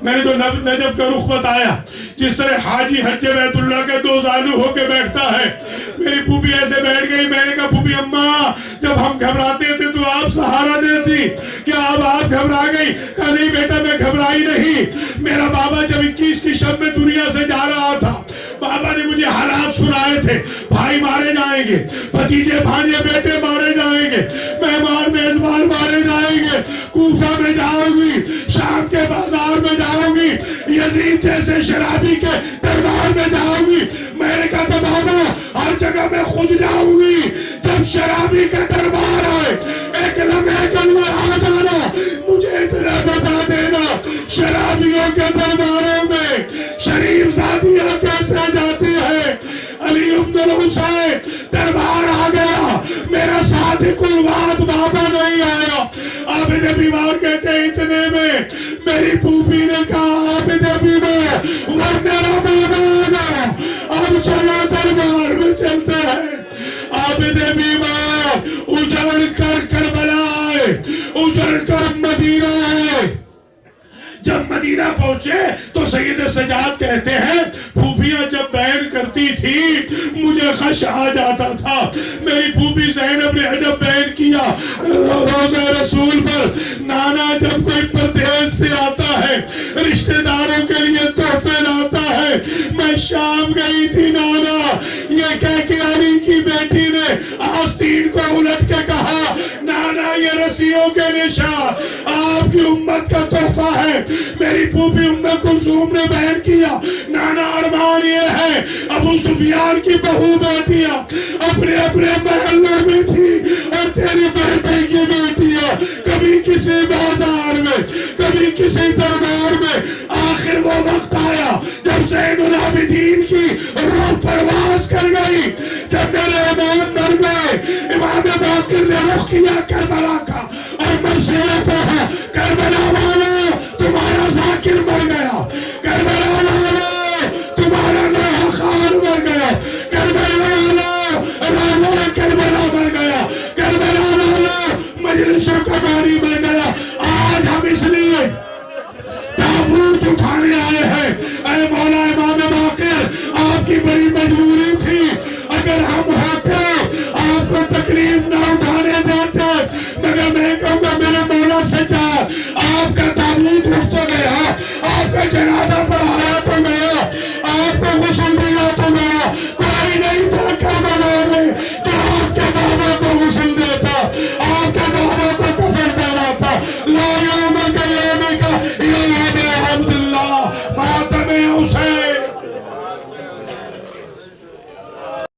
میں نے تو نجف کا رخ بتایا جس طرح حاجی حج بیت اللہ کے 2 زانو ہو کے بیٹھتا ہے. میری پھوپھی ایسے بیٹھ گئی. میں نے کہا پھوپھی اماں جب ہم گھبراتے تھے تو آپ سہارا دیتی, کیا اب آپ گھبرا گئی؟ کہا نہیں بیٹا میں گھبرائی نہیں. میرا بابا جب 21 کی شب میں دنیا سے جا رہا تھا بابا نے مجھے حالات سنائے تھے, بھائی مارے جائیں گے, بھتیجے بھانجے بیٹے مارے جائیں گے, مہمان میزبان مارے جائیں گے, کوفہ میں جاؤں گی, شام کے بازار میں جاؤں گی, یزید جیسے شرابی کے دربار میں جاؤں گی. میں نے کہا بابا ہر جگہ میں خود جاؤں گی, جب شرابی کا دربار آئے ایک لمحے کے لیے آ جانا, مجھے اتنا بتا دینا شرابیوں کے درباروں میں شریف زادیاں کیسے جاتی ہے. علی ابن الحسین دربار آ گیا, میرا صادق الوعد بابا نہیں آیا. آپ نے بیمار کہتے ہیں اتنے میں میری پھوپھی نے کہا آپ نے بیمار وہ میرا بابا آگا, اب چلا دربار میں چلتے ہیں. آپ نے بیمار اجڑ کر کربلا آئے, اجڑ کر مدینہ آئے. جب مدینہ پہنچے تو سید سجاد کہتے ہیں پھوپھیاں جب بیان کرتی تھی مجھے خش آ جاتا تھا. میری پھوپھی زینب نے جب بیان کیا روضہ رسول پر, نانا جب کوئی پردیس سے آتا ہے رشتہ داروں کے لیے تحفے لاتا ہے, میں شام گئی تھی نانا، یہ کہہ کے علی کی بیٹی نے آستین کو الٹ کے کہا نانا یہ رسیوں کے نشان آپ کی امت کا تحفہ ہے۔ میری پھوپھی ام کلثوم نے بیان کیا نانا ارمان یہ ہے ابو سفیان کی بہو بیٹیاں اپنے اپنے محلوں میں تھی اور تیری بیٹے کی بیٹیاں کبھی کسی بازار میں کبھی کسی دربار میں۔ آخر وہ وقت آیا جب زین العابدین کی روح پرواز کر گئی، جب میرے امام مر گئے، امام باقر نے رخ کیا کربلا کا اور مرثیہ کہا کربلا والو تمہارا ذاکر مر گیا، کربلا والو تمہارا نوحہ خان مر گیا، کربلا والو راہور کربلا مر گیا، کربلا والو مجلسوں کا بانی مر گیا۔ آج ہم اس لیے تابوت اٹھانے آئے ہیں، اے مولا امام باقر آپ کی بڑی مجبوری